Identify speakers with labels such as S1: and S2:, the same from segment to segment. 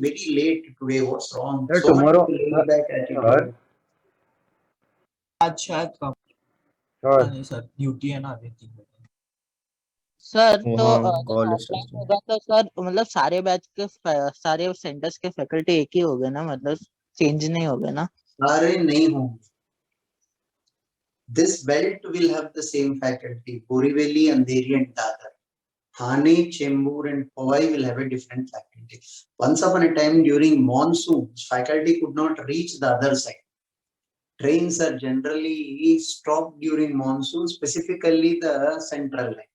S1: very late today. What's wrong?
S2: Sir,
S1: So much
S2: tomorrow,
S1: laid back attitude.
S2: sir,
S3: आज शायद कम
S2: sir,
S3: नहीं sir, duty है ना अभी 3 बजे।
S4: सर तो
S2: हाँ,
S4: जब
S2: कॉलेज
S4: ऑफलाइन
S2: टेस्ट है।
S4: होगा तो सर मतलब सारे बैच के सारे सेंटर्स के फैकल्टी एक ही हो गए ना, मतलब चेंज नहीं हो गए ना?
S1: सारे नहीं होंगे. This belt will have the same faculty. Borivali, Andheri, and Dadar. Thane, Chembur, and Powai will have a different faculty. Once upon a time during monsoons, faculty could not reach the other side. Trains are generally stopped during monsoon, specifically the central line.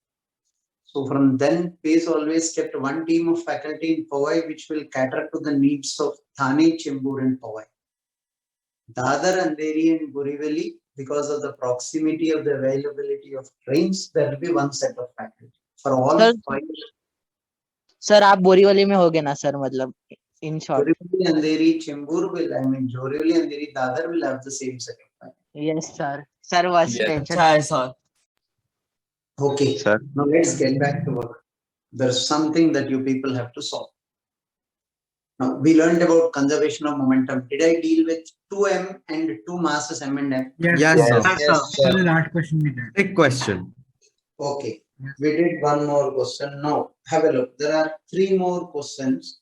S1: So from then, PACE always kept one team of faculty in Powai, which will cater to the needs of Thane, Chembur, and Powai. Dadar, Andheri, and Borivali, because of the proximity of the availability of trains, there will be one set of faculty. For all
S4: Sir,
S1: 5,
S4: sir आप बोरीवली में होगे ना sir, मतलब in short?
S1: Borivali, Andheri, Chembur will, Borivali, Andheri, Dadar will have the same set of faculty.
S4: Yes sir. Sir बस tension.
S3: अच्छा है sir.
S1: Okay,
S2: Sir.
S1: now let's get back to work. There's something that you people have to solve. Now, we learned about conservation of momentum. Did I deal with 2m and 2 masses m and m?
S2: Yes, sir.
S5: Yes,
S6: Sir,
S5: sir.
S6: last question we did.
S2: Big question.
S1: Okay, we did one more question. Now, have a look. There are 3 more questions.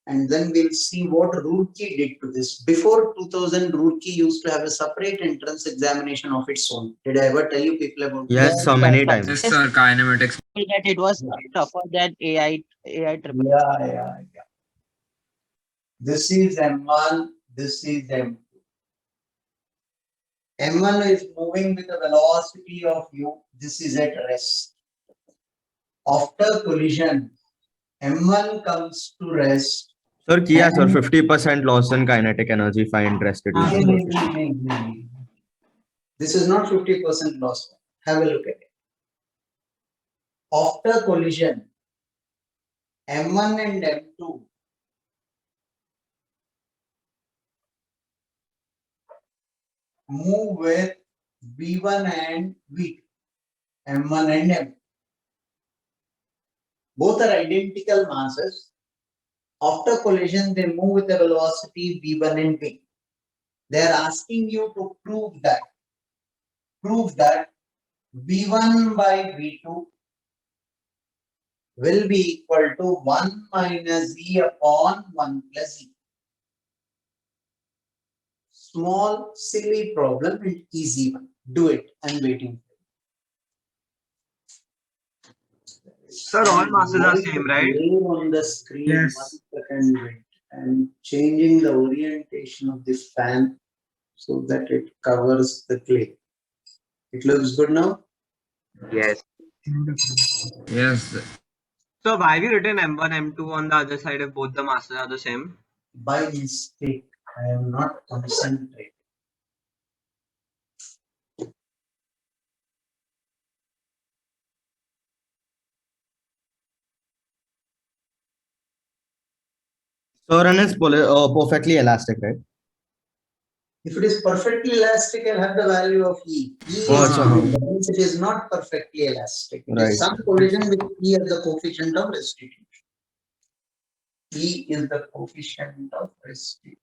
S1: And then we'll see what Roorkee did to this. Before 2000, Roorkee used to have a separate entrance examination of its own. Did I ever tell you people about
S2: Yes,
S1: this?
S2: sir, many times.
S6: Yes, sir. Kinematics.
S4: that it was tougher than AI triple.
S1: Yeah. This is M1, this is M2. M1 is moving with a velocity of u. This is at rest. After collision, M1 comes to rest.
S2: Sir, किया sir 50% loss in kinetic energy. Find rested.
S1: नहीं. This is not 50% loss. Have a look at it. After collision, M1 and M2 move with V1 and V2. M1 and M2. Both are identical masses. After collision, they move with the velocity V1 and V. They are asking you to prove that V1 by V2 will be equal to 1 minus E upon 1 plus E. Small, silly problem and easy one. Do it. I'm waiting.
S5: Sir, all masses are same, right?
S1: On the screen,
S6: Yes.
S1: 1 second wait. I'm changing the orientation of this fan so that it covers the clay. It looks good now?
S5: Yes.
S6: Yes.
S5: So why have you written M1, M2 on the other side if both the masses are the same?
S1: By mistake, I am not concentrating.
S2: Sir, and it's perfectly elastic, right?
S1: If it is perfectly elastic, I'll have the value of E. It is not perfectly elastic. It is some collision with E as the coefficient of restitution. E is the coefficient of restitution.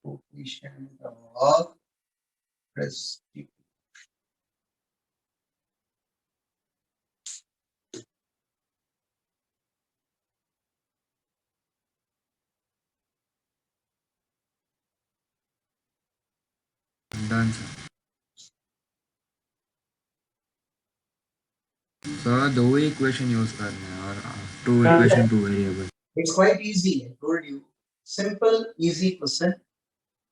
S1: Coefficient of restitution.
S6: Done, sir. Sir दो ही equation use करने हैं और 2 equation 2 variable.
S1: It's quite easy. I told you. Simple, easy question.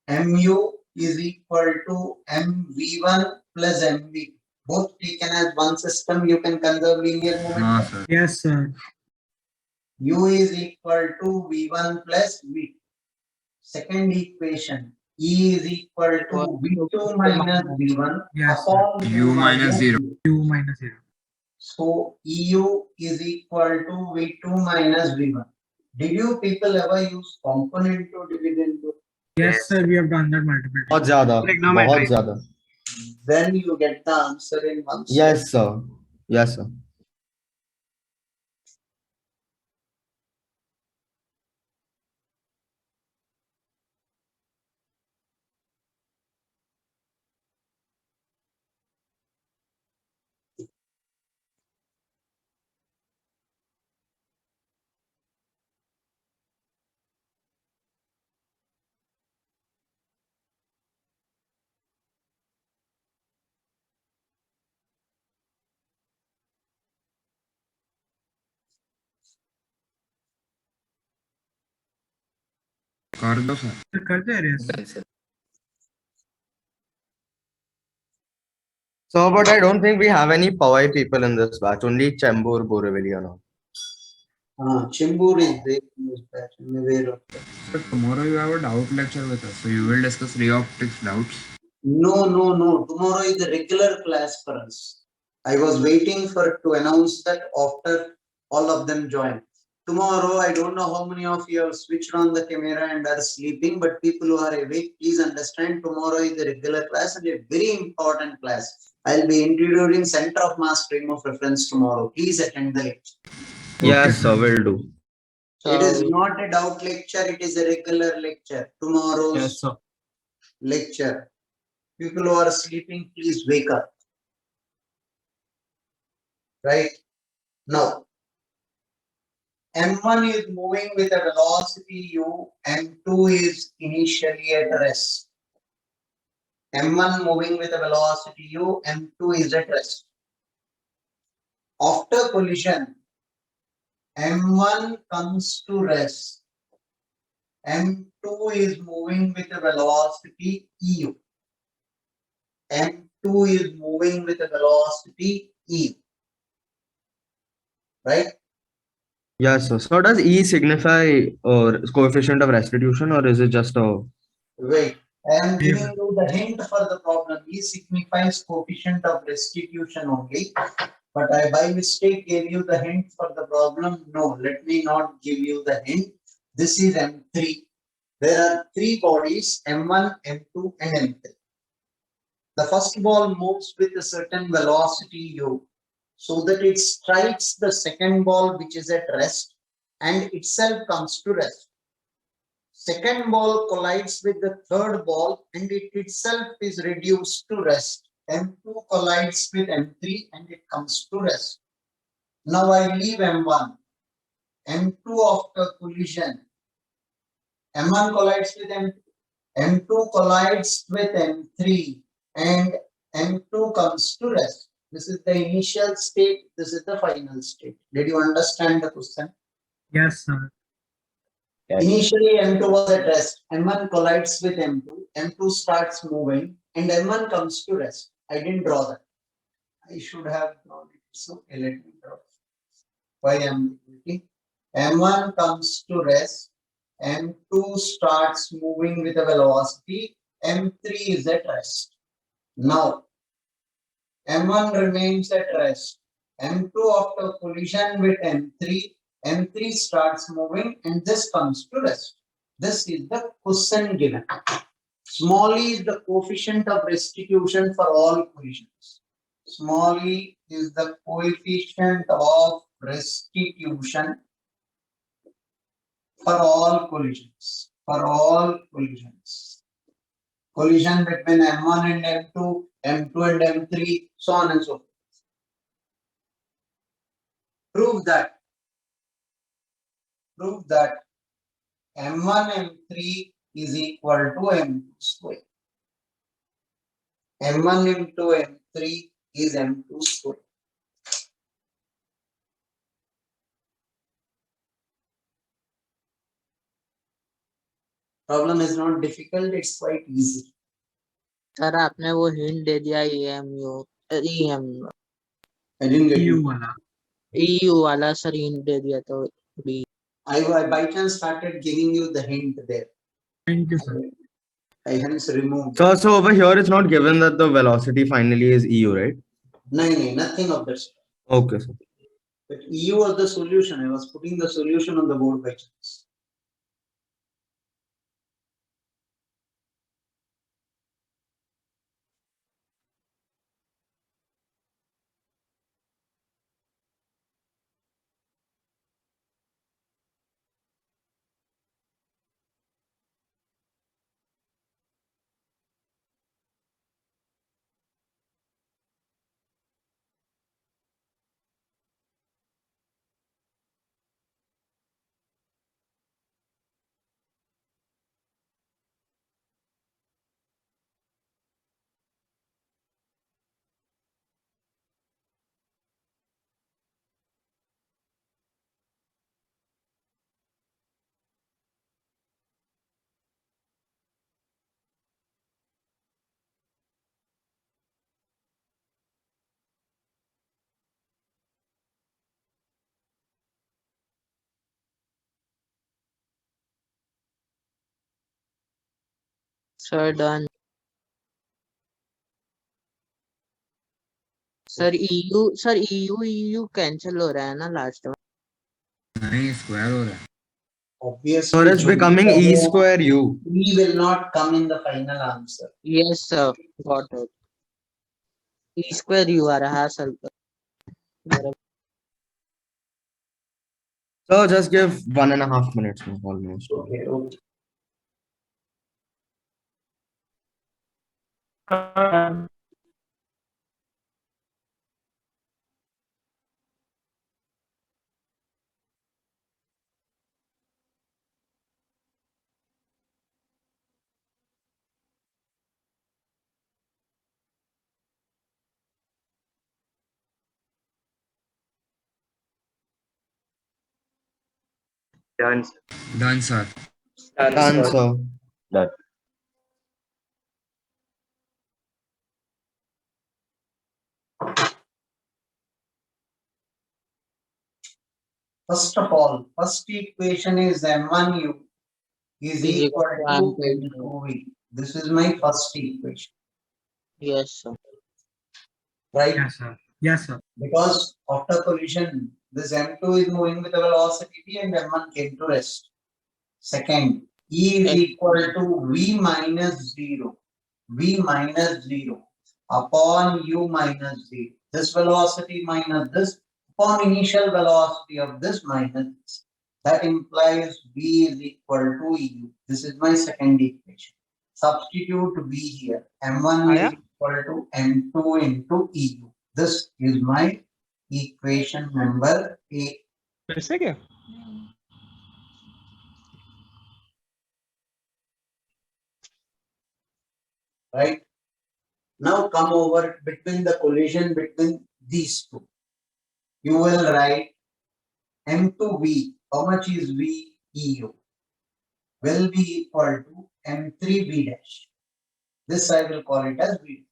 S1: Mu is equal to mv1 plus mv. Both taken as one system, you can conserve linear momentum.
S6: हाँ sir.
S7: Yes, sir.
S1: U is equal to v1 plus v2. Second equation, E is equal to v2 minus v1
S7: Yes,
S1: upon
S6: U minus 0.
S7: U minus 0.
S1: So EU is equal to v2 minus v1. Did you people ever use component to dividend?
S7: Yes, sir. We have done that multiple times.
S2: बहुत ज़्यादा.
S5: Trigonometry.
S2: बहुत ज़्यादा.
S1: Then you get the answer in one step.
S2: Yes, sir. Yes, sir.
S6: कर दो sir.
S7: Sir करते हैं race.
S8: Done, sir.
S2: So, but I don't think we have any Powai people in this batch. Only Chembur, Borivali, and all.
S1: Chembur is there in this batch. I'm aware of that.
S6: Sir, tomorrow you have a doubt lecture with us, so you will discuss ray optics doubts.
S1: No. Tomorrow is the regular class for us. I was waiting for to announce that after all of them join. Tomorrow, I don't know how many of you have switched on the camera and are sleeping, but people who are awake, please understand tomorrow is the regular class and a very important class. I'll be introducing center of mass frame of reference tomorrow. Please attend the lecture.
S2: Yes, sir, will do.
S1: It is
S4: So
S1: not a doubt lecture, it is a regular lecture. Tomorrow's
S3: Yes, sir.
S1: lecture. People who are sleeping, please wake up. Right? Now, M1 is moving with a velocity u, M2 is initially at rest. M1 moving with a velocity u, M2 is at rest. After collision, M1 comes to rest. M2 is moving with a velocity eu. M2 is moving with a velocity eu. Right?
S2: Yes, sir. So, does E signify coefficient of restitution, or is it just a?
S1: Wait, I am
S7: Yeah.
S1: giving you the hint for the problem. E signifies coefficient of restitution only. But I by mistake gave you the hint for the problem. No, let me not give you the hint. This is M3. There are three bodies, M1, M2, and M3. The first ball moves with a certain velocity u, so that it strikes the second ball which is at rest and itself comes to rest. Second ball collides with the third ball and it itself is reduced to rest. M2 collides with M3 and it comes to rest. Now I leave M1. M2 after collision. M1 collides with M2. M2 collides with M3 and M2 comes to rest. This is the initial state. This is the final state. Did you understand the question?
S7: Yes, sir.
S1: Initially, M2 was at rest. M1 collides with M2. M2 starts moving and M1 comes to rest. I didn't draw that. I should have drawn it. So let me draw. Why ambiguity? M1 comes to rest. M2 starts moving with a velocity. M3 is at rest. Now, M1 remains at rest. M2 after collision with M3, M3 starts moving and this comes to rest. This is the question given. Small e is the coefficient of restitution for all collisions. Small e is the coefficient of restitution for all collisions. For all collisions. Collision between M1 and M2, M2 and M3, so on and so forth. Prove that M1 M3 is equal to M2 square. M1 into M3 is M2 square. Problem is not difficult, it's quite easy.
S4: Sir आपने वो hint दे दिया EM
S1: I didn't get
S7: EU
S1: you.
S7: वाला.
S4: EU वाला sir hint दे दिया तो भी
S1: I by chance started giving you the hint there.
S7: Thank you, sir.
S1: I hence removed.
S2: So over here it's not given that the velocity finally is EU, right?
S1: No, nothing of that.
S2: Okay, sir.
S1: But EU was the solution. I was putting the solution on the board by chance.
S4: Sir, done. Sir EU cancel हो रहा है ना last में.
S6: नहीं square हो रहा है.
S1: Obviously,
S2: So it's
S1: जो
S2: becoming
S1: भी
S2: E
S1: कहो,
S2: square U.
S1: E will not come in the final answer.
S4: Yes sir, got it. E square U आ रहा है sir.
S2: So just give 1.5 minutes now, almost.
S1: Okay, okay.
S5: Done.
S6: Done, sir.
S2: Done, sir.
S1: First of all, first equation is M1U is equal to M2V. This is my first equation,
S4: Yes sir.
S1: right?
S7: Yes, sir. Yes, sir.
S1: Because after collision, this M2 is moving with a velocity v and M1 came to rest. Second, E is equal to V minus 0. V minus 0 upon U minus 0. This velocity minus this upon initial velocity of this minus this. That implies V is equal to EU. This is my second equation. Substitute V here. M1 is equal to M2 into EU. This is my equation number A. Right? Now come over between the collision between these two. You will write M2V. How much is V EU? Will be equal to M3V dash. This I will call it as V dash.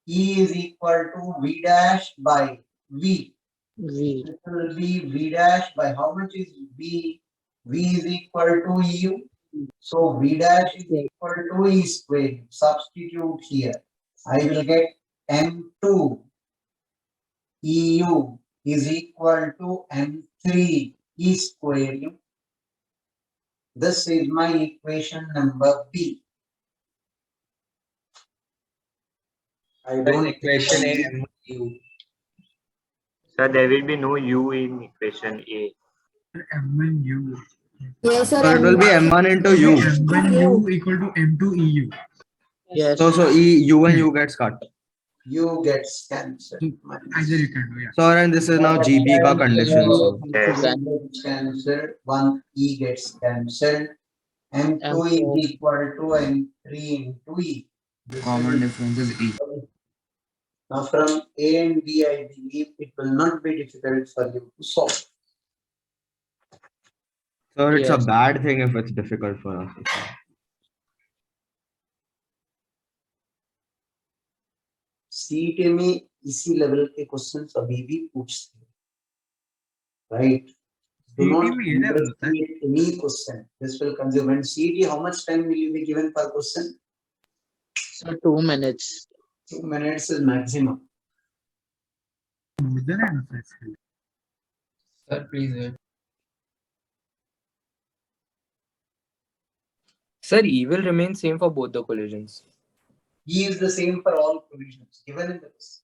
S1: E is equal to V dash by V.
S4: V.
S1: This will be V dash by how much is V? V is equal to EU. So V dash is equal to E square. Substitute here. I will get M2 EU is equal to M3 E square U. This is my equation number B. I don't
S3: equation A M1U.
S5: Sir, there will be no U in equation A.
S7: M1U.
S8: Yes, sir.
S2: So it will be M1 into U.
S7: M1U equal to M2 EU.
S4: Yes.
S2: So U and U gets cut.
S1: U gets cancelled.
S7: Either you can do, yeah.
S2: So and this is now GB ka condition. So
S5: Yes.
S1: Gets cancelled. One E gets cancelled. M2 is equal to M3 into E.
S6: Common difference is E.
S1: Now from A and B, I believe it will not be difficult for you to solve.
S2: So it's a
S4: Yes.
S2: bad thing if it's difficult for us.
S1: CET में इसी level के questions अभी भी पूछते हैं, right? Do not
S7: CET में ये level होता है?
S1: underestimate any question. This will consume. And CET, how much time will you be given per question?
S4: Sir, 2 minutes.
S1: 2 minutes is maximum.
S7: More than enough, actually.
S3: Sir, please wait.
S9: Sir, E will remain same for both the collisions.
S1: E is the same for all provisions given in the question.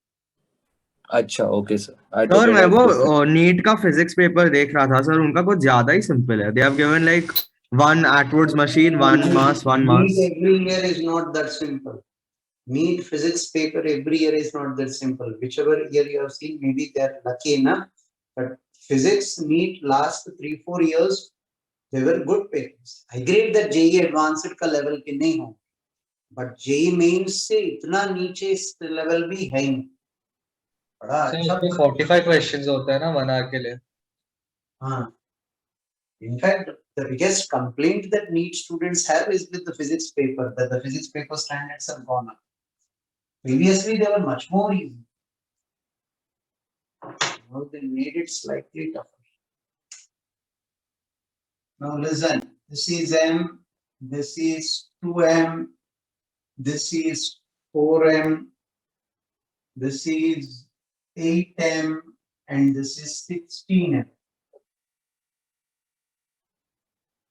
S9: अच्छा okay sir.
S2: Sir मैं वो NEET का physics paper देख रहा था sir, उनका कुछ ज्यादा ही सिंपल है. They have given like one Atwood's machine, one mass.
S1: NEET every year is not that simple. NEET physics paper every year is not that simple. Whichever year you have seen, maybe they are lucky enough. But physics NEET last 3-4 years, they were good papers. I agree that JEE advanced का level के नहीं हो, but JEE mains से इतना नीचे level भी है ही नहीं. बड़ा अच्छा
S3: 45 questions होता है ना 1 hour के लिए.
S1: हाँ. In fact, the biggest complaint that NEET students have is with the physics paper, that the physics paper standards have gone up. Previously, they were much more easy. Now they made it slightly tougher. Now listen, this is M This is 2m. This is 4m. This is 8m. And this is 16m.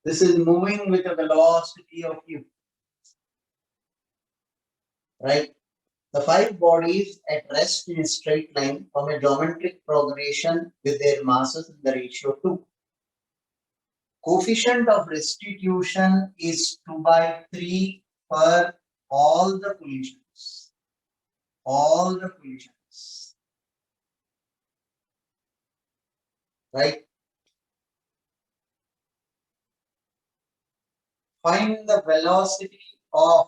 S1: This is moving with a velocity of u. Right? The five bodies at rest in a straight line from a geometric progression with their masses in the ratio 2. Coefficient of restitution is 2 by 3 for all the collisions. All the collisions. Right? Find the velocity of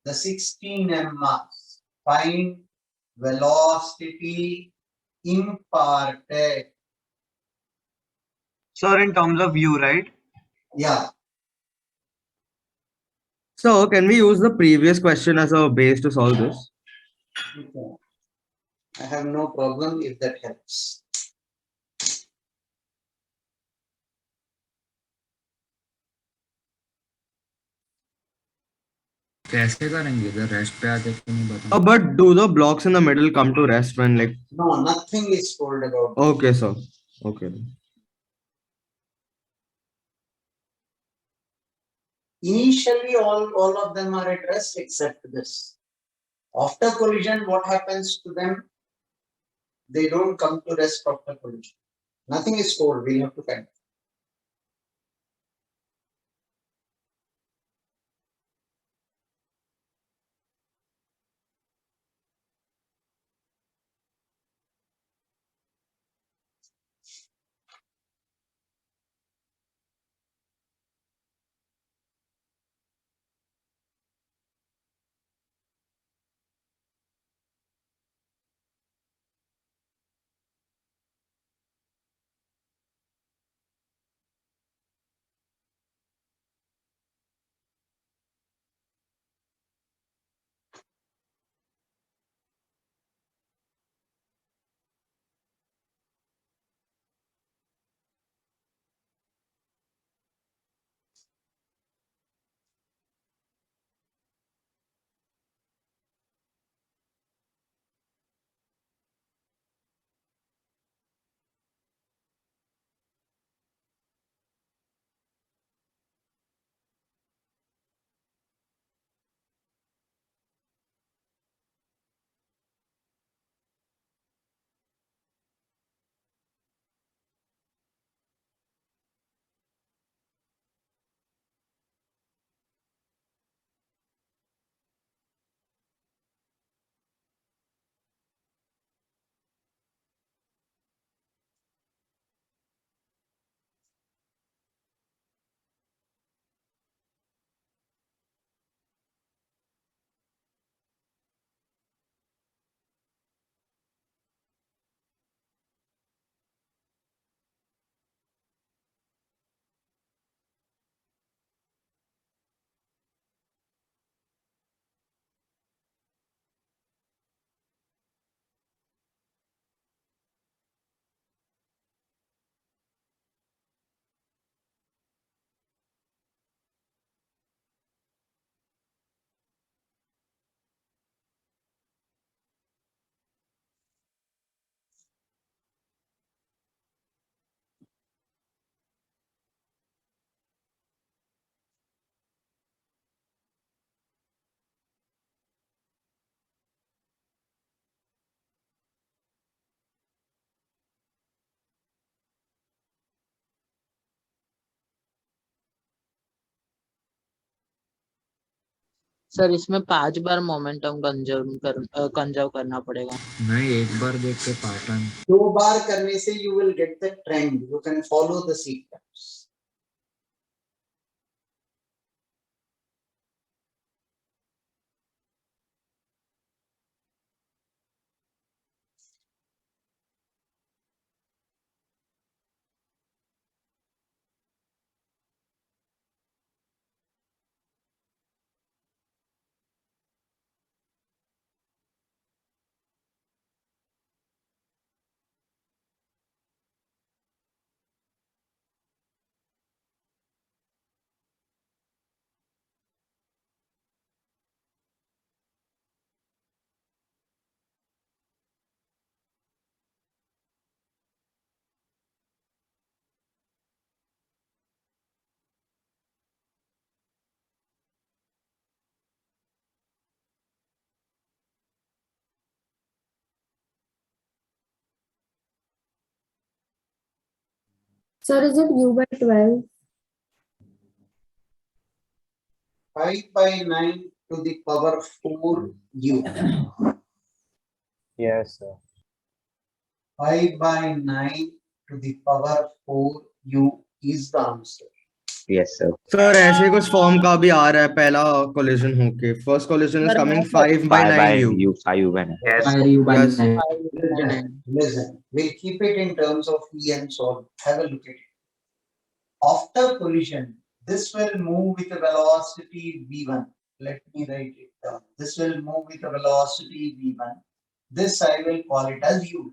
S1: the 16m mass. Find velocity imparted.
S5: Sir, in terms of u, right?
S1: Yeah.
S2: So can we use the previous question as a base to solve this?
S1: Okay. I have no problem if that helps.
S6: कैसे करेंगे इधर rest पे आके क्यों नहीं बता
S2: But do the blocks in the middle come to rest when like?
S1: No, nothing is told about.
S2: Okay, sir. Okay.
S1: Initially, all of them are at rest except this. After collision, what happens to them? They don't come to rest after collision. Nothing is told. We have to find.
S4: Sir इसमें 5 बार momentum conserve करना पड़ेगा.
S6: नहीं एक बार देख के pattern
S1: 2 बार करने से you will get the trend. You can follow the sequence.
S8: Sir, is it u by 12?
S1: 5 by 9 to the power 4 u.
S9: Yes, sir.
S1: 5 by 9 to the power 4 u is the answer.
S10: Yes, sir.
S2: Sir ऐसे कुछ form का भी आ रहा है पहला collision होके first collision is
S4: Sir,
S2: coming
S4: मैं
S2: 5 by 9 u.
S10: U, 5 by 9.
S5: Yes.
S6: Fire you by
S2: Yes.
S6: 9.
S4: 5 by 9.
S1: Listen, we'll keep it in terms of E and solve. Have a look at it. After collision, this will move with a velocity v1. Let me write it down. This will move with a velocity v1. This I will call it as u.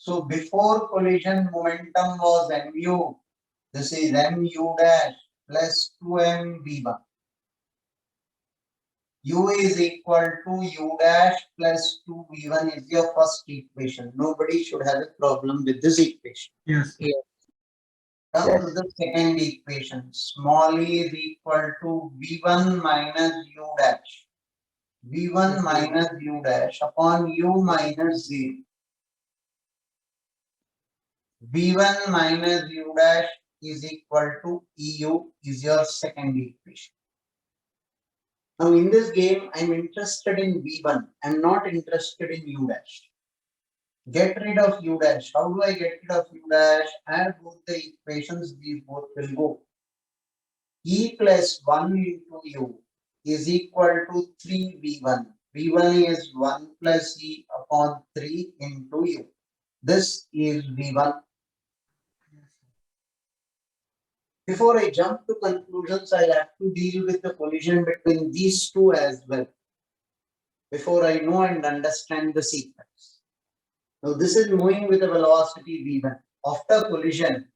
S1: So before collision, momentum was mu. This is mu dash plus 2m v1. U is equal to u dash plus 2v1 is your first equation. Nobody should have a problem with this equation.
S7: Yes.
S1: Come to the second equation. Small e is equal to v1 minus u dash. v1 minus u dash upon u minus 0. v1 minus u dash is equal to eu is your second equation. Now in this game, I'm interested in v1. I'm not interested in u dash. Get rid of u dash. How do I get rid of u dash? Add both the equations, these both will go. E plus 1 into u is equal to 3v1. v1 is 1 plus e upon 3 into u. This is v1. Before I jump to conclusions, I'll have to deal with the collision between these two as well. Before I know and understand the sequence. Now this is moving with a velocity v1. After collision,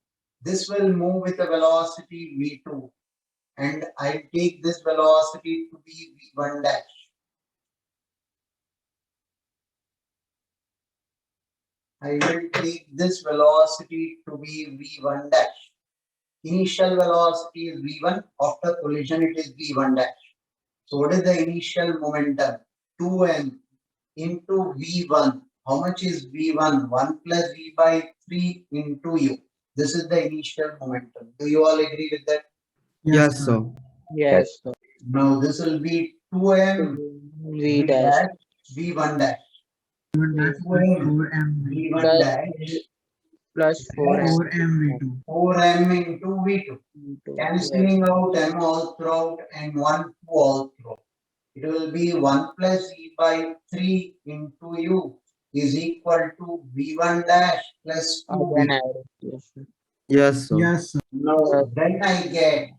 S1: this will move with a velocity v2. And I take this velocity to be v1 dash. I will take this velocity to be v1 dash. Initial velocity is v1. After collision, it is v1 dash. So what is the initial momentum? 2m into v1. How much is v1? 1 plus v by 3 into u. This is the initial momentum. Do you all agree with that?
S2: Yes, sir.
S4: Yes, sir.
S1: Now this will be 2m
S4: V dash
S1: v1 dash.
S7: 4m
S1: v1
S4: plus
S1: dash
S4: plus 4m
S7: 4m v2.
S1: 4m into v2. Cancelling out m all throughout and 1 2 all throughout. It will be 1 plus e by 3 into u is equal to v1 dash plus 2
S4: Again,
S1: v2.
S4: yes, sir.
S2: Yes, sir.
S7: Yes, sir.
S1: Now then I get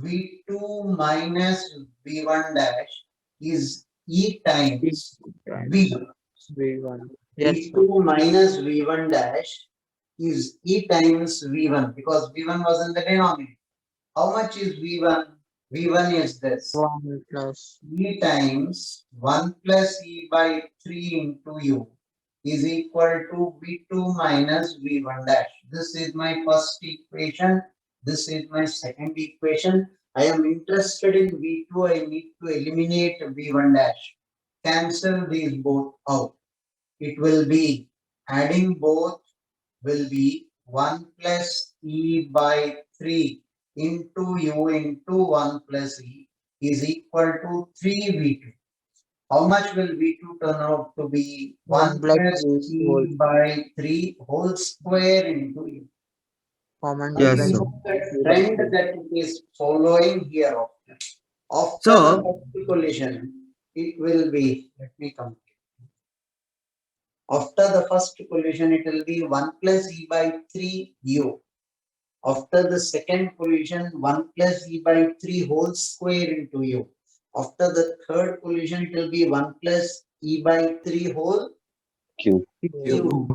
S1: v2 minus v1 dash is e times v1.
S4: V1. Yes, sir.
S1: v2 minus v1 dash is e times v1 because v1 was in the denominator. How much is v1? v1 is this.
S4: 1 plus
S1: E times 1 plus e by 3 into u is equal to v2 minus v1 dash. This is my first equation. This is my second equation. I am interested in v2. I need to eliminate v1 dash. Cancel these both out. It will be adding both will be 1 plus e by 3 into u into 1 plus e is equal to 3v2. How much will v2 turn out to be? 1 plus e by 3 whole square into u.
S4: common
S2: Yes,
S4: difference.
S2: sir.
S1: The trend that it is following here after
S2: Sir.
S1: the first collision, it will be, let me complete. After the first collision, it will be 1 plus e by 3 u. After the second collision, 1 plus e by 3 whole square into u. After the third collision, it will be 1 plus e by 3 whole
S10: Q.
S1: cube.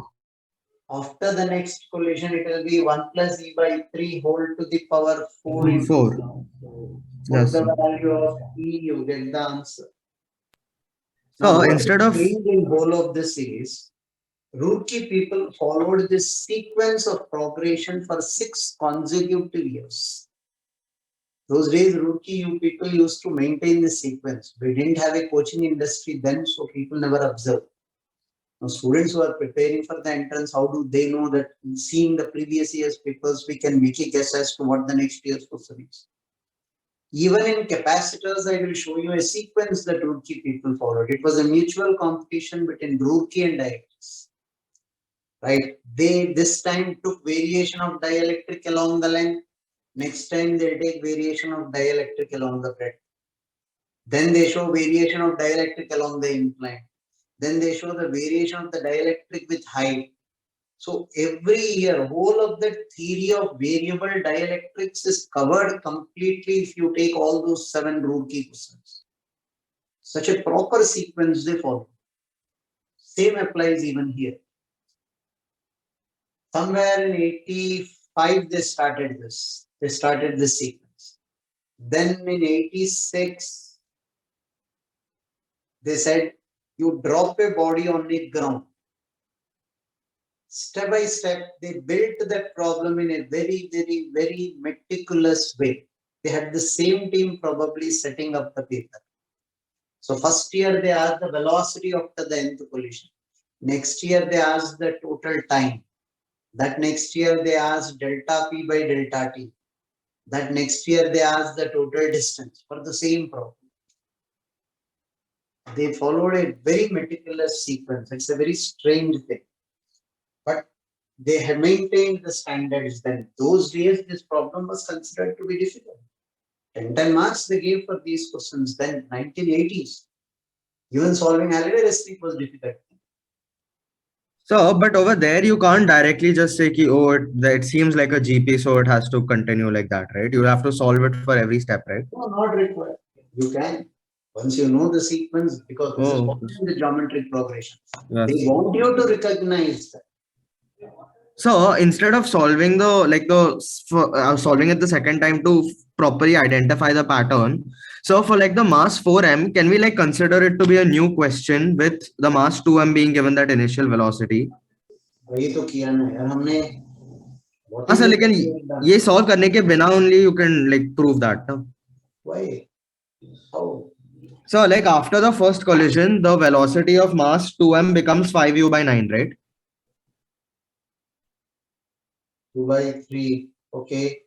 S1: After the next collision, it will be 1 plus e by 3 whole to the power 4 into
S2: 4.
S1: Put
S2: Yes,
S1: the
S2: sir.
S1: value of e, you get the answer.
S2: So
S1: Now, what
S2: instead
S1: is
S2: of
S1: changed in whole of this is Roorkee people followed this sequence of progression for 6 consecutive years. Those days, Roorkee, you people used to maintain this sequence. We didn't have a coaching industry then, so people never observed. Now, students who are preparing for the entrance, how do they know that seeing the previous year's papers, we can make a guess as to what the next year's question is? Even in capacitors, I will show you a sequence that Roorkee people followed. It was a mutual competition between Roorkee and dielectrics. Right? They this time took variation of dielectric along the length. Next time they take variation of dielectric along the breadth. Then they show variation of dielectric along the incline. Then they show the variation of the dielectric with height. So every year, whole of the theory of variable dielectrics is covered completely if you take all those 7 Roorkee questions. Such a proper sequence they follow. Same applies even here. Somewhere in 85, they started this. They started this sequence. Then in 86, they said, you drop a body on the ground. Step by step, they built that problem in a very, very, very meticulous way. They had the same team probably setting up the paper. So first year, they asked the velocity after the nth collision. Next year, they asked the total time. That next year, they asked delta P by delta T. That next year, they asked the total distance for the same problem. They followed a very meticulous sequence. It's a very strange thing. But they have maintained the standards then. Those days, this problem was considered to be difficult. 10 marks they gave for these questions then, 1980s. Even solving algebraic was difficult.
S2: So, but over there, you can't directly just say, ki, oh, it seems like a GP, so it has to continue like that, right? You'll have to solve it for every step, right?
S1: No, not required. You can. Once you know the sequence, because this is
S2: Oh.
S1: what is the geometric progression.
S2: Yes.
S1: They want you to recognize that.
S2: So instead of solving solving it the second time to properly identify the pattern, so for like the mass 4m, can we like consider it to be a new question with the mass 2m being given that initial velocity?
S1: वही तो किया ना यार हमने. What
S2: हाँ
S1: is
S2: sir,
S1: it
S2: लेकिन
S1: we have done?
S2: ये solve करने के बिना only you can like prove that, no?
S1: Why? How?
S2: So like after the first collision, the velocity of mass 2m becomes 5u by 9, right?
S1: 2 by 3. Okay.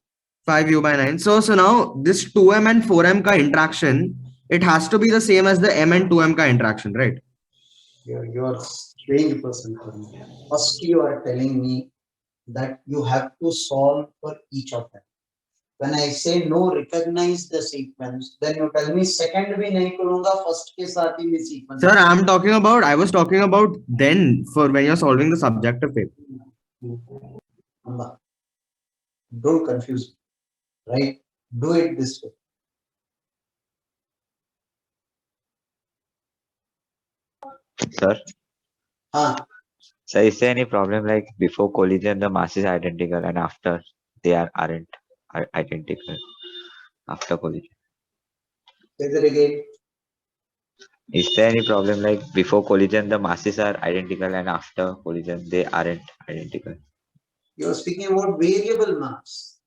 S2: 5u by 9. So now this 2m and 4m ka interaction, it has to be the same as the m and 2m ka interaction, right?
S1: You're a strange person for me. First, you are telling me that you have to solve for each of them. When I say no, recognize the sequence, then you tell me second bhi nahi karunga, first ke saath hi mein sequence.
S2: Sir, I was talking about then for when you're solving the subjective paper.
S1: Allah. Don't confuse me, right? Do it this way.
S10: Sir,
S1: Ah,
S10: so is there any problem like before collision the mass is identical and after they aren't identical after collision?
S1: say that again.
S10: Is there any problem like before collision the masses are identical and after collision they aren't identical?
S1: You are speaking about variable mass.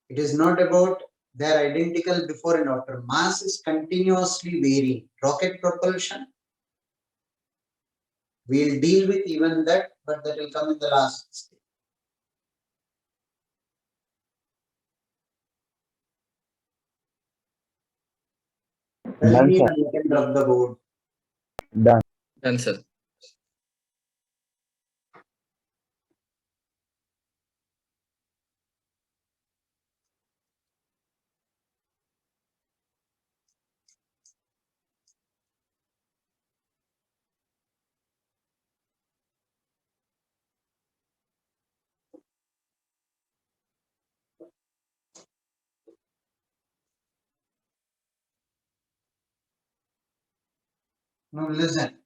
S1: It is not about they are identical before and after. Mass is continuously varying. Rocket propulsion, we'll deal with even that, but that will come in the last stage. Tell
S10: Done,
S1: me
S10: sir.
S1: when you can drop the board.
S3: Done, sir.
S1: Now listen.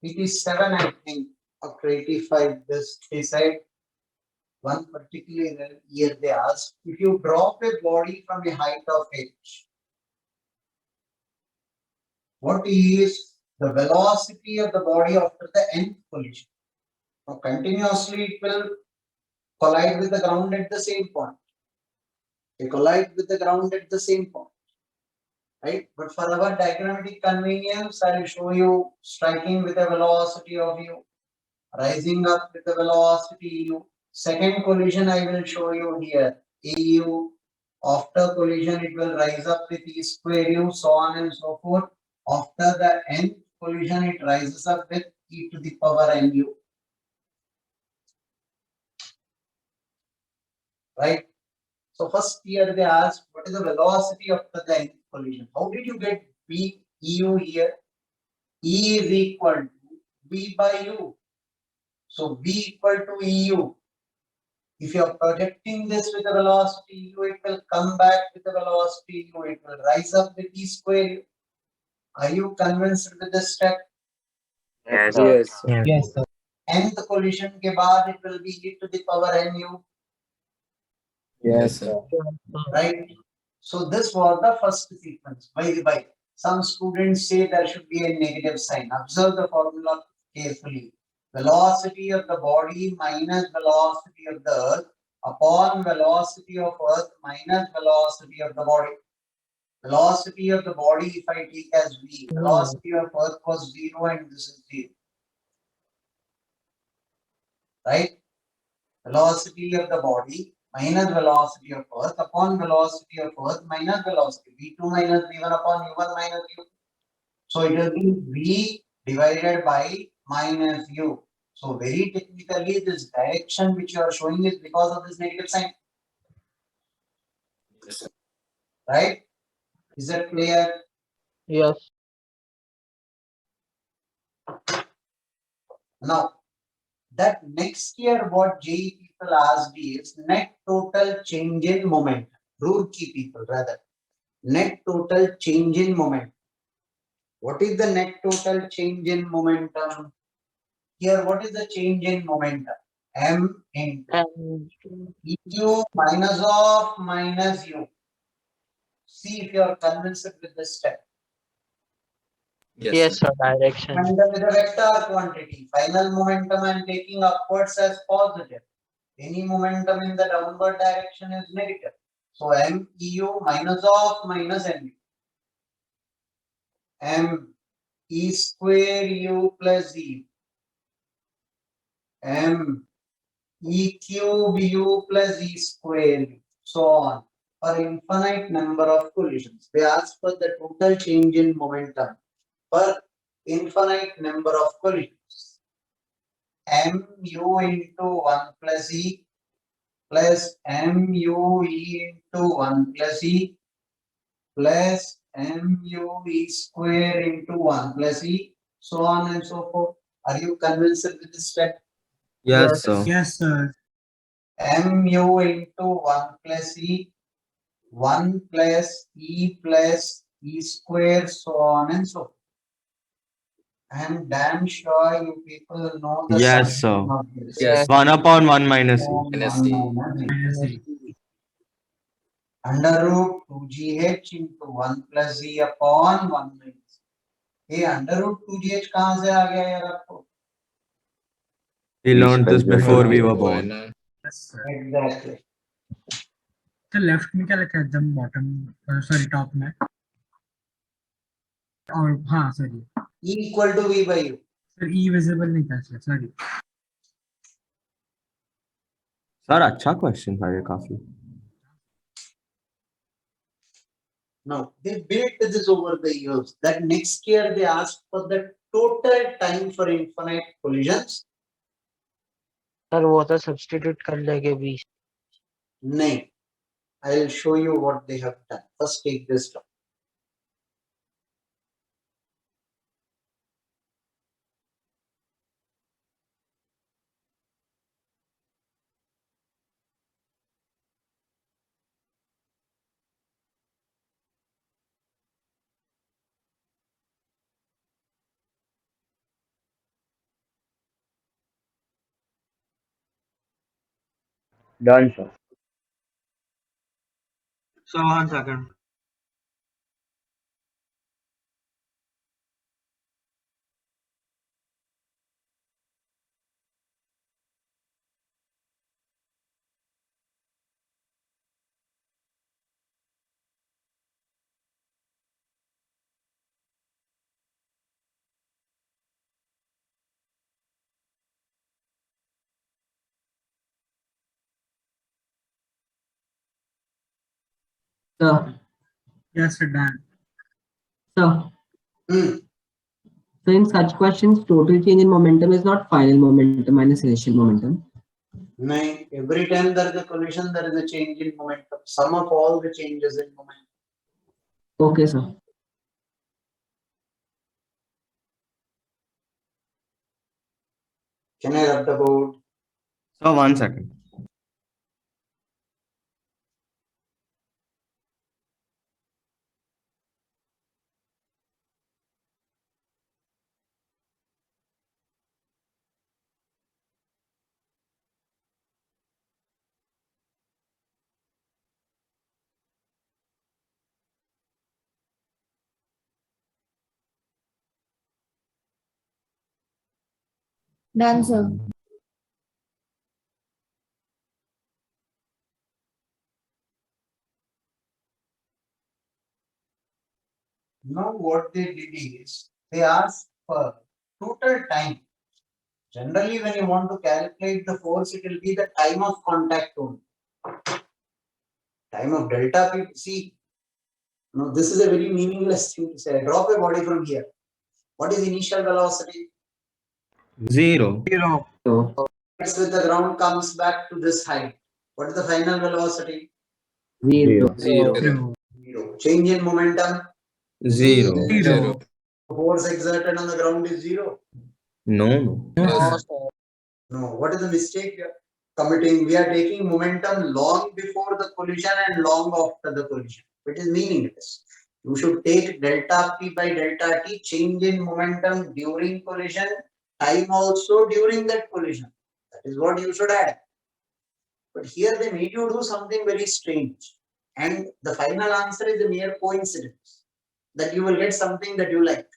S1: 87, I think, after 85, this they said one particular year they asked if you drop a body from a height of h, what is the velocity of the body after the nth collision? Now continuously it will collide with the ground at the same point. They collide with the ground at the same point. right? But for our diagrammatic convenience, I will show you striking with a velocity of u, rising up with the velocity u. Second collision I will show you here, AU. After collision, it will rise up with E square u, so on and so forth. After the nth collision, it rises up with e to the power nu. Right? So first here they asked, what is the velocity after the nth collision? How did you get V EU here? E is equal to V by U. So V equal to EU. If you are projecting this with the velocity u, it will come back with the velocity u. It will rise up with e square u. Are you convinced with this step?
S10: Yes,
S9: Yes, sir.
S4: Yes, sir.
S1: Nth collision के बाद it will be e to the power nu,
S9: Yes,
S3: sir.
S9: sir.
S1: right? So this was the first sequence. By the way, some students say there should be a negative sign. Observe the formula carefully. Velocity of the body minus velocity of the earth upon velocity of earth minus velocity of the body. Velocity of the body, if I take as v, velocity of earth was 0 and this is 0. Right? Velocity of the body minus velocity of earth upon velocity of earth minus velocity. V2 minus V1 upon U1 minus U. So it will be V divided by minus U. So very technically this direction which you are showing is because of this negative sign.
S3: Yes, sir.
S1: Right? Is that clear?
S4: Yes.
S1: Now, that next year what JE people asked is net total change in momentum. Roorkee people rather. Net total change in momentum. What is the net total change in momentum? Here, what is the change in momentum? M into
S4: And
S1: EQ minus of minus U. See if you are convinced with this step.
S4: yes, sir. Direction.
S1: Momentum is a vector quantity. Final momentum I am taking upwards as positive. Any momentum in the downward direction is negative. So M EU minus of minus MU. M E square U plus E. M E cube U plus E square U. So on. For infinite number of collisions. They ask for the total change in momentum for infinite number of collisions. Mu into 1 plus E plus mu e into 1 plus e plus mu e square into 1 plus e, so on and so forth. Are you convinced with this step?
S2: Yes, sir.
S7: Yes, sir.
S1: Mu into 1 plus e, 1 plus e square, so on and so forth. I am damn sure you people know the
S2: Yes,
S1: sum
S2: sir.
S1: of this.
S3: Yes.
S2: 1 upon 1 minus e.
S3: Minus e.
S7: Minus E.
S1: Under root 2gh into 1 plus e upon 1 minus. ये under root 2gh कहाँ से आ गया यार आपको?
S2: We learned this before we were
S3: वो है
S2: born.
S3: ना.
S7: Yes, sir.
S1: Exactly.
S7: तो लेफ्ट में क्या लिखा है एकदम बॉटम सॉरी टॉप में और हाँ sorry
S1: E equal to v by u.
S7: Sir E visible नहीं था सॉरी
S2: सर अच्छा क्वेश्चन था ये काफी.
S1: Now they built this over the years. That next year they asked for the total time for infinite collisions.
S4: Sir वो तो substitute कर लेंगे 20.
S1: नहीं. I'll show you what they have done. First take this down.
S9: Done, sir.
S5: So 1 second.
S8: Sir,
S7: Yes, sir, done.
S8: sir.
S1: Hmm.
S8: So in such questions, total change in momentum is not final momentum minus initial momentum.
S1: No, every time there is a collision, there is a change in momentum. Sum of all the changes in momentum.
S8: Okay, sir.
S1: Can I rub the board?
S2: So 1 second.
S11: Done, sir.
S1: Now what they did is they asked for total time. Generally, when you want to calculate the force, it will be the time of contact only. Time of delta P. See, no, this is a very meaningless thing to say. Drop a body from here. What is initial velocity?
S2: 0.
S8: So
S1: It's with the ground comes back to this height. What is the final velocity?
S8: 0.
S5: Zero.
S1: Zero. Change in momentum.
S2: 0.
S5: Zero.
S1: Force exerted on the ground is zero.
S2: No.
S5: Yes.
S4: sir.
S1: No. What is the mistake here? Committing? We are taking momentum long before the collision and long after the collision. It is meaningless. You should take delta P by delta T, change in momentum during collision, time also during that collision. That is what you should add. But here they made you do something very strange. And the final answer is a mere coincidence that you will get something that you like.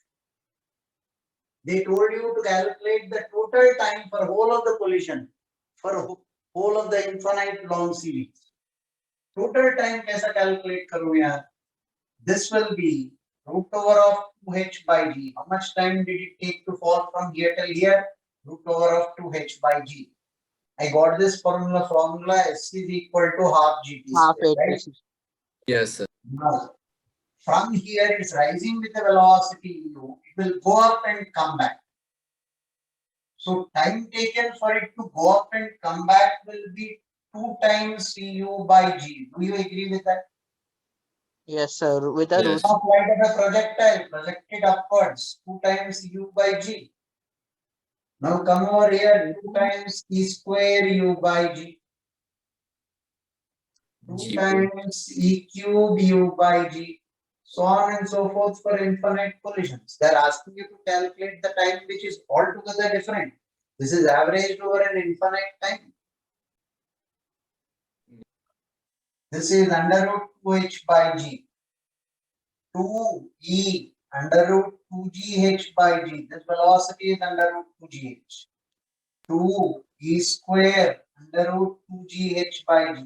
S1: They told you to calculate the total time for whole of the collision, for whole of the infinite long series. Total time कैसा calculate करूँ यार? This will be root over of 2h by g. How much time did it take to fall from here till here? Root over of 2h by g. I got this formula S is equal to half gt
S4: Half
S1: square, right?
S4: ATC.
S3: Yes, sir.
S1: Now, from here it's rising with the velocity u. It will go up and come back. So time taken for it to go up and come back will be 2 times cu by g. Do you agree with that?
S4: Yes, sir. With a
S3: Yes.
S4: root.
S1: Now flight of a projectile projected upwards 2 times u by g. Now come over here 2 times e square u by g. 2
S3: G
S1: times e cube u by g. So on and so forth for infinite collisions. They are asking you to calculate the time which is altogether different. This is averaged over an infinite time. This is under root 2h by g. 2e under root 2gh by g. This velocity is under root 2gh. 2e square under root 2gh by g.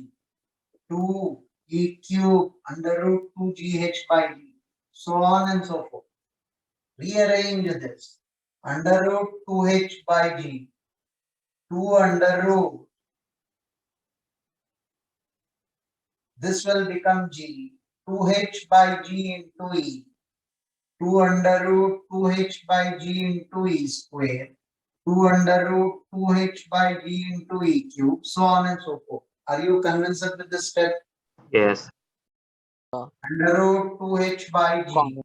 S1: 2e cube under root 2gh by g. So on and so forth. Rearrange this. Under root 2h by g. 2 under root. This will become g. 2h by g into e. 2 under root 2h by g into e square. 2 under root 2h by g into e cube. So on and so forth. Are you convinced with this step?
S10: Yes.
S1: Under root 2h by g.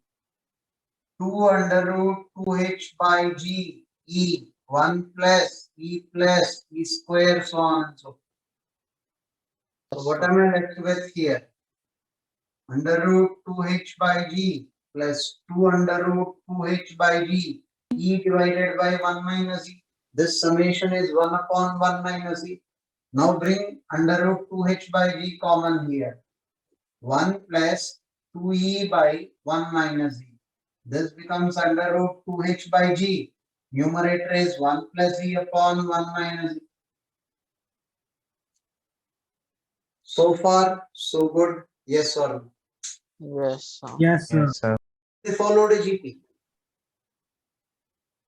S1: 2 under root 2h by g e 1 plus e square, so on and so forth. So what am I left with here? Under root 2h by g plus 2 under root 2h by g e divided by 1 minus e. This summation is 1 upon 1 minus e. Now bring under root 2h by g common here. 1 plus 2e by 1 minus e. This becomes under root 2h by g. Numerator is 1 plus e upon 1 minus e. So far, so good. Yes or no?
S4: Yes, sir.
S7: Yes, sir.
S1: They followed a GP.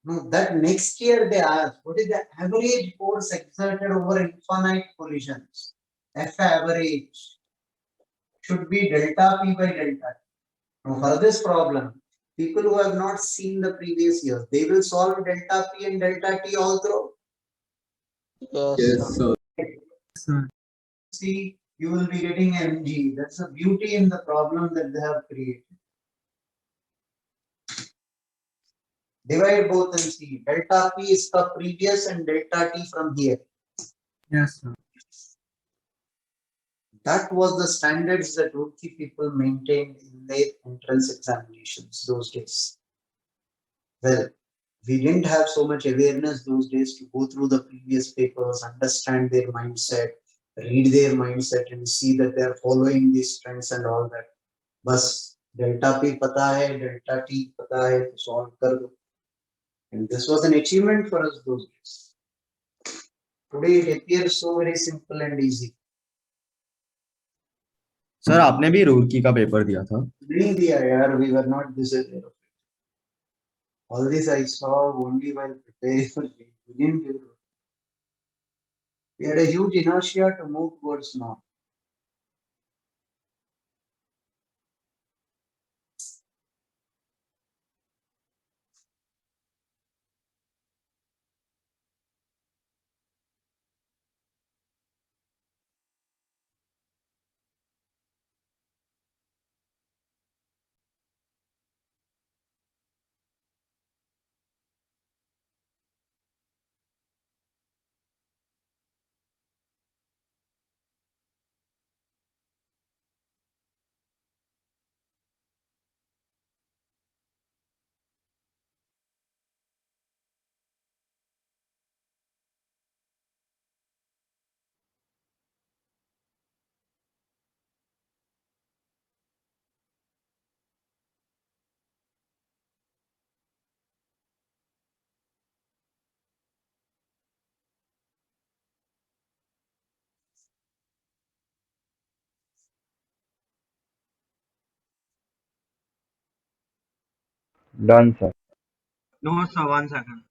S1: Now that next year they asked, what is the average force exerted over infinite collisions? F average. should be delta P by delta T. Now for this problem, people who have not seen the previous years, they will solve delta P and delta T all through.
S4: Yes, sir.
S7: Sir.
S1: See, you will be getting mg. That's the beauty in the problem that they have created. Divide both and see. Delta P is the previous and delta T from here.
S7: Yes, sir.
S1: That was the standards that Roorkee people maintained in their entrance examinations those days. Well, we didn't have so much awareness those days to go through the previous papers, understand their mindset, read their mindset and see that they are following these trends and all that. Bas delta P pata hai, delta T pata hai, to solve kar do. And this was an achievement for us those days. Today it appears so very simple and easy.
S2: Sir आपने भी रूरकी का paper दिया था?
S1: नहीं दिया यार, we were not this aware of it. All this I saw only while preparing for it. We didn't do it. We had a huge inertia to move towards now.
S9: Done, sir.
S5: No, sir, 1 second.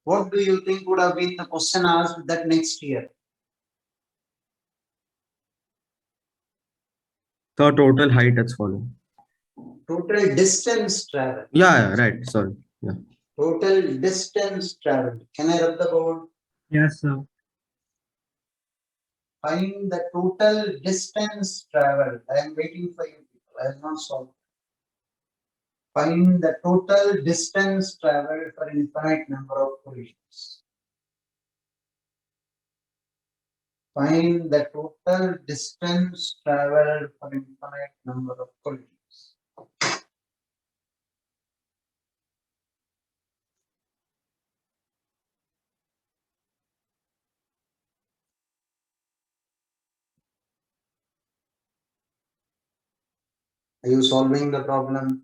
S1: What do you think would have been the question asked that next year?
S2: The total height as follow.
S1: Total distance traveled.
S2: Yeah, right. Sorry. Yeah.
S1: Total distance traveled. Can I rub the board?
S7: Yes, sir.
S1: Find the total distance traveled. I am waiting for you people. I have not solved. Find the total distance traveled for infinite number of collisions. Find the total distance traveled for infinite number of collisions. Are you solving the problem?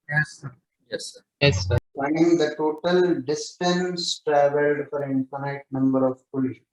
S7: Yes, sir.
S3: Yes, sir.
S4: Yes, sir.
S1: Finding the total distance traveled for infinite number of collisions.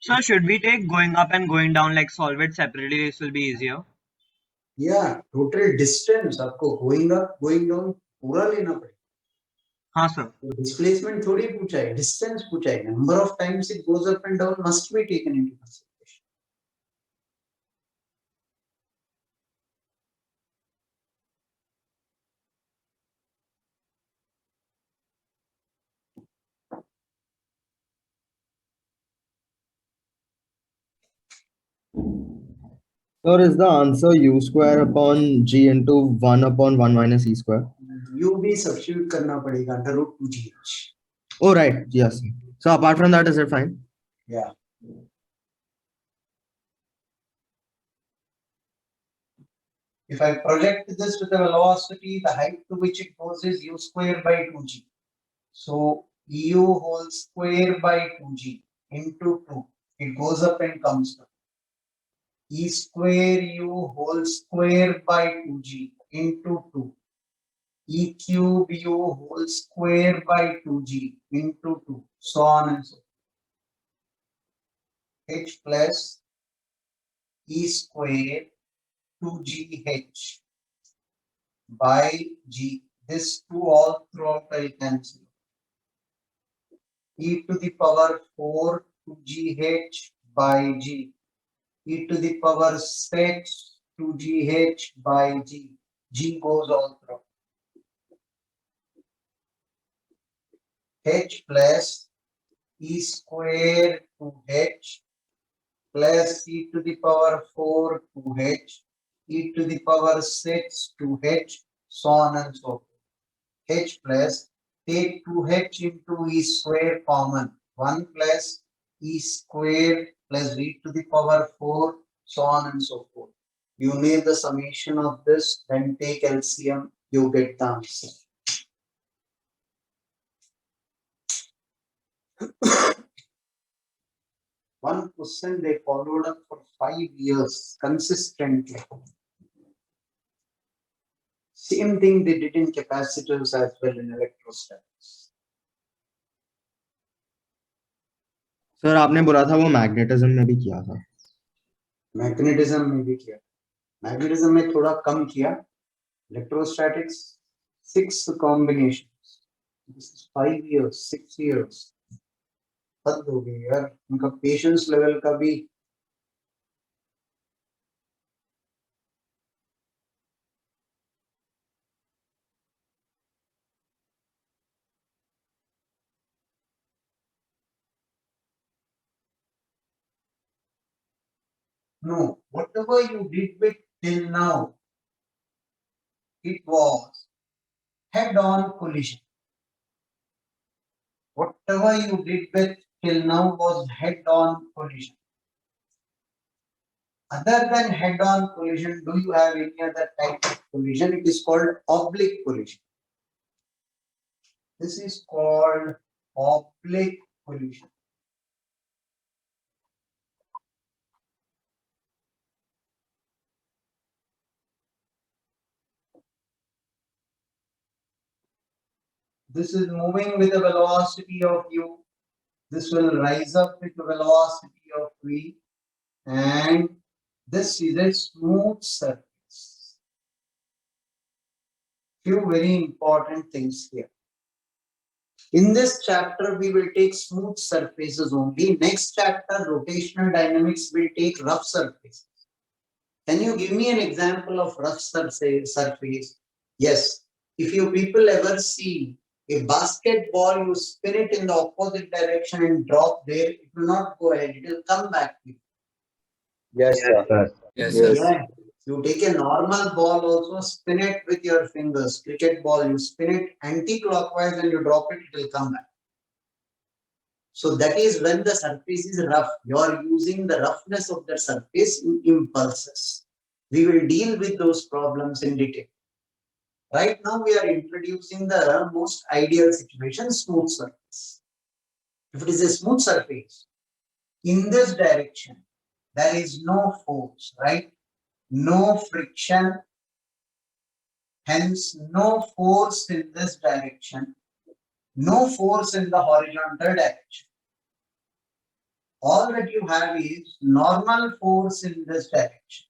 S5: So should we take going up and going down, like solve it separately? This will be easier.
S1: Yeah, total distance आपको going up, going down पूरा लेना पड़ेगा.
S5: हाँ sir.
S1: Displacement थोड़ी पूछा है, distance पूछा है. Number of times it goes up and down must be taken into consideration.
S2: Or is the answer u square upon g into 1 upon 1 minus e square?
S1: U भी substitute करना पड़ेगा under root 2gh.
S2: Oh, right. Yes. So apart from that, is it fine?
S1: Yeah. If I project this with a velocity, the height to which it goes is u square by 2g. So u whole square by 2g into 2. It goes up and comes down. E square u whole square by 2g into 2. E cube u whole square by 2g into 2. So on and so forth. H plus E square 2gh by g. This 2 all throughout I cancel. E to the power 4 2gh by g. E to the power 6 2gh by g. G goes all through. H plus E square 2h plus E to the power 4 2h, E to the power 6 2h, so on and so forth. H plus, take 2h into E square common, 1 plus E square plus E to the power 4, so on and so forth. You need the summation of this, then take LCM, you get the answer. One question they followed up for 5 years consistently. Same thing they did in capacitors as well in electrostatics.
S2: Sir, आपने बोला था वो magnetism में भी किया था.
S1: Magnetism में भी किया. Magnetism में थोड़ा कम किया. Electrostatics 6 combinations. This is 5 years, 6 years. हद हो गई यार. उनका patience level का भी. No, whatever you did with till now, it was head-on collision. Whatever you did with till now was head-on collision. Other than head-on collision, do you have any other type of collision? It is called oblique collision. This is called oblique collision. This is moving with a velocity of u. This will rise up with the velocity of v. And this is a smooth surface. Few very important things here. In this chapter, we will take smooth surfaces only. Next chapter, rotational dynamics, will take rough surfaces. Can you give me an example of rough surface? Yes. If you people ever see a basketball, you spin it in the opposite direction and drop there, it will not go ahead, it will come back to you.
S9: Yes, sir.
S3: Yes,
S9: Yes.
S3: sir.
S1: Yeah. You take a normal ball also, spin it with your fingers. Cricket ball, you spin it anti-clockwise and you drop it, it will come back. So that is when the surface is rough. You are using the roughness of the surface in impulses. We will deal with those problems in detail. Right now, we are introducing the most ideal situation, smooth surface. If it is a smooth surface, in this direction, there is no force, right? No friction, hence no force in this direction, no force in the horizontal direction. All that you have is normal force in this direction.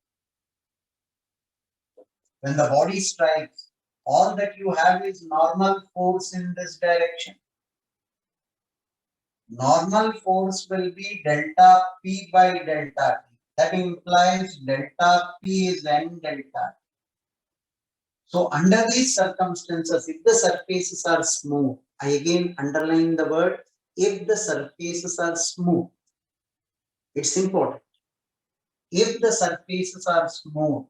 S1: When the body strikes, all that you have is normal force in this direction. Normal force will be delta P by delta T. That implies delta P is N delta T. So under these circumstances, if the surfaces are smooth, I again underline the word, if the surfaces are smooth, it's important. If the surfaces are smooth,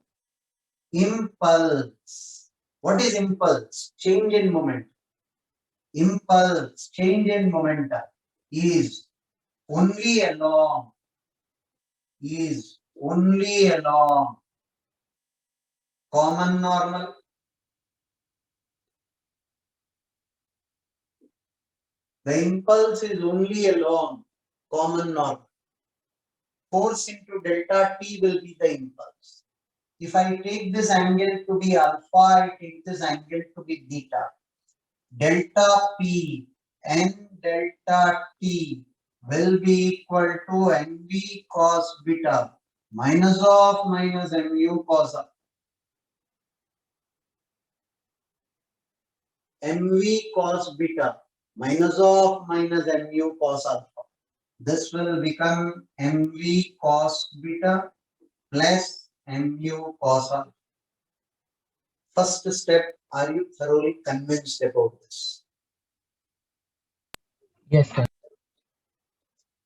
S1: impulse. What is impulse? Change in momentum. Impulse, change in momentum is only along common normal. The impulse is only along common normal. Force into delta T will be the impulse. If I take this angle to be alpha, I take this angle to be beta. Delta P and delta T will be equal to mv cos beta minus of minus mu cos alpha. mv cos beta minus of minus mu cos alpha. This will become mv cos beta plus mu cos alpha. First step, are you thoroughly convinced about this?
S4: Yes, sir.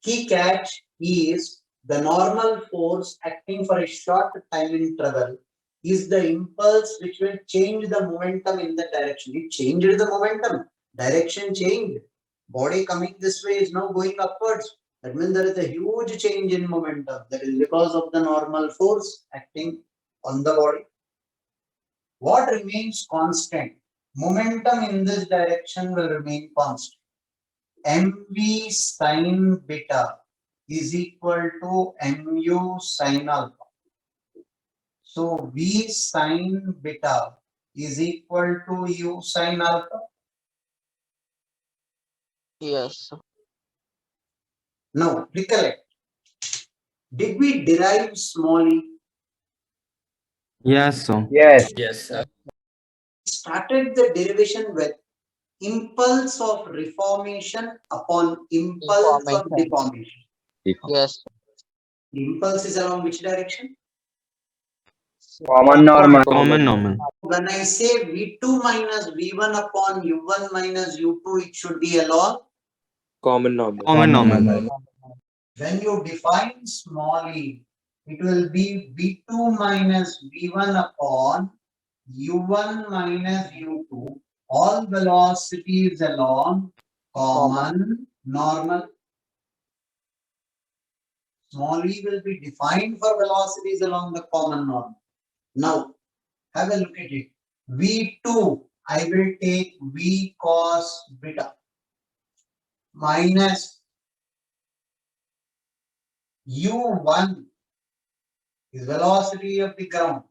S1: Key catch is the normal force acting for a short time interval is the impulse which will change the momentum in the direction. It changed the momentum, direction changed. Body coming this way is now going upwards. That means there is a huge change in momentum. That is because of the normal force acting on the body. What remains constant? Momentum in this direction will remain constant. mv sin beta is equal to mu sin alpha. So v sin beta is equal to u sin alpha.
S4: Yes, sir.
S1: Now recollect. Did we derive small e?
S2: Yes, sir.
S9: Yes.
S3: Yes, sir.
S1: Started the derivation with impulse of reformation upon impulse of deformation.
S4: Yes.
S1: The impulse is along which direction?
S9: Common normal.
S2: Common normal.
S1: When I say V2 minus V1 upon U1 minus U2, it should be along.
S3: Common normal.
S2: Common normal.
S1: When you define small e, it will be V2 minus V1 upon U1 minus U2. All velocities along common normal. Small e will be defined for velocities along the common normal. Now, have a look at it. V2, I will take V cos beta minus U1 is velocity of the ground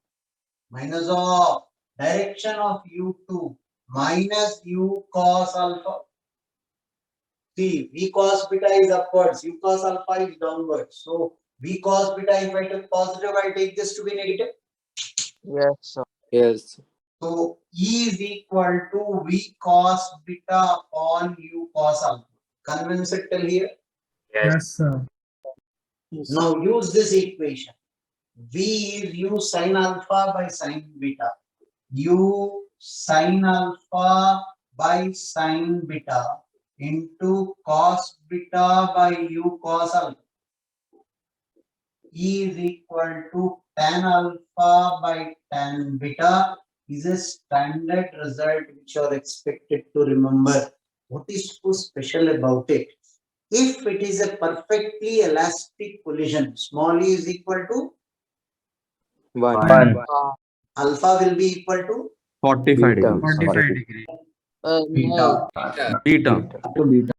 S1: minus of direction of U2 minus U cos alpha. See, V cos beta is upwards, U cos alpha is downwards. So, V cos beta, if I take positive, I take this to be negative.
S4: Yes, sir.
S3: Yes.
S1: So E is equal to V cos beta upon U cos alpha. Convinced till here?
S7: Yes, sir.
S1: Now use this equation. V is U sin alpha by sin beta. U sin alpha by sin beta into cos beta by U cos alpha. E is equal to tan alpha by tan beta is a standard result which you are expected to remember. What is so special about it? If it is a perfectly elastic collision, small e is equal to
S9: 1.
S1: alpha will be equal to
S2: 45
S9: Beta.
S2: degrees.
S7: 45 degree.
S4: No.
S2: Beta.
S8: To beta.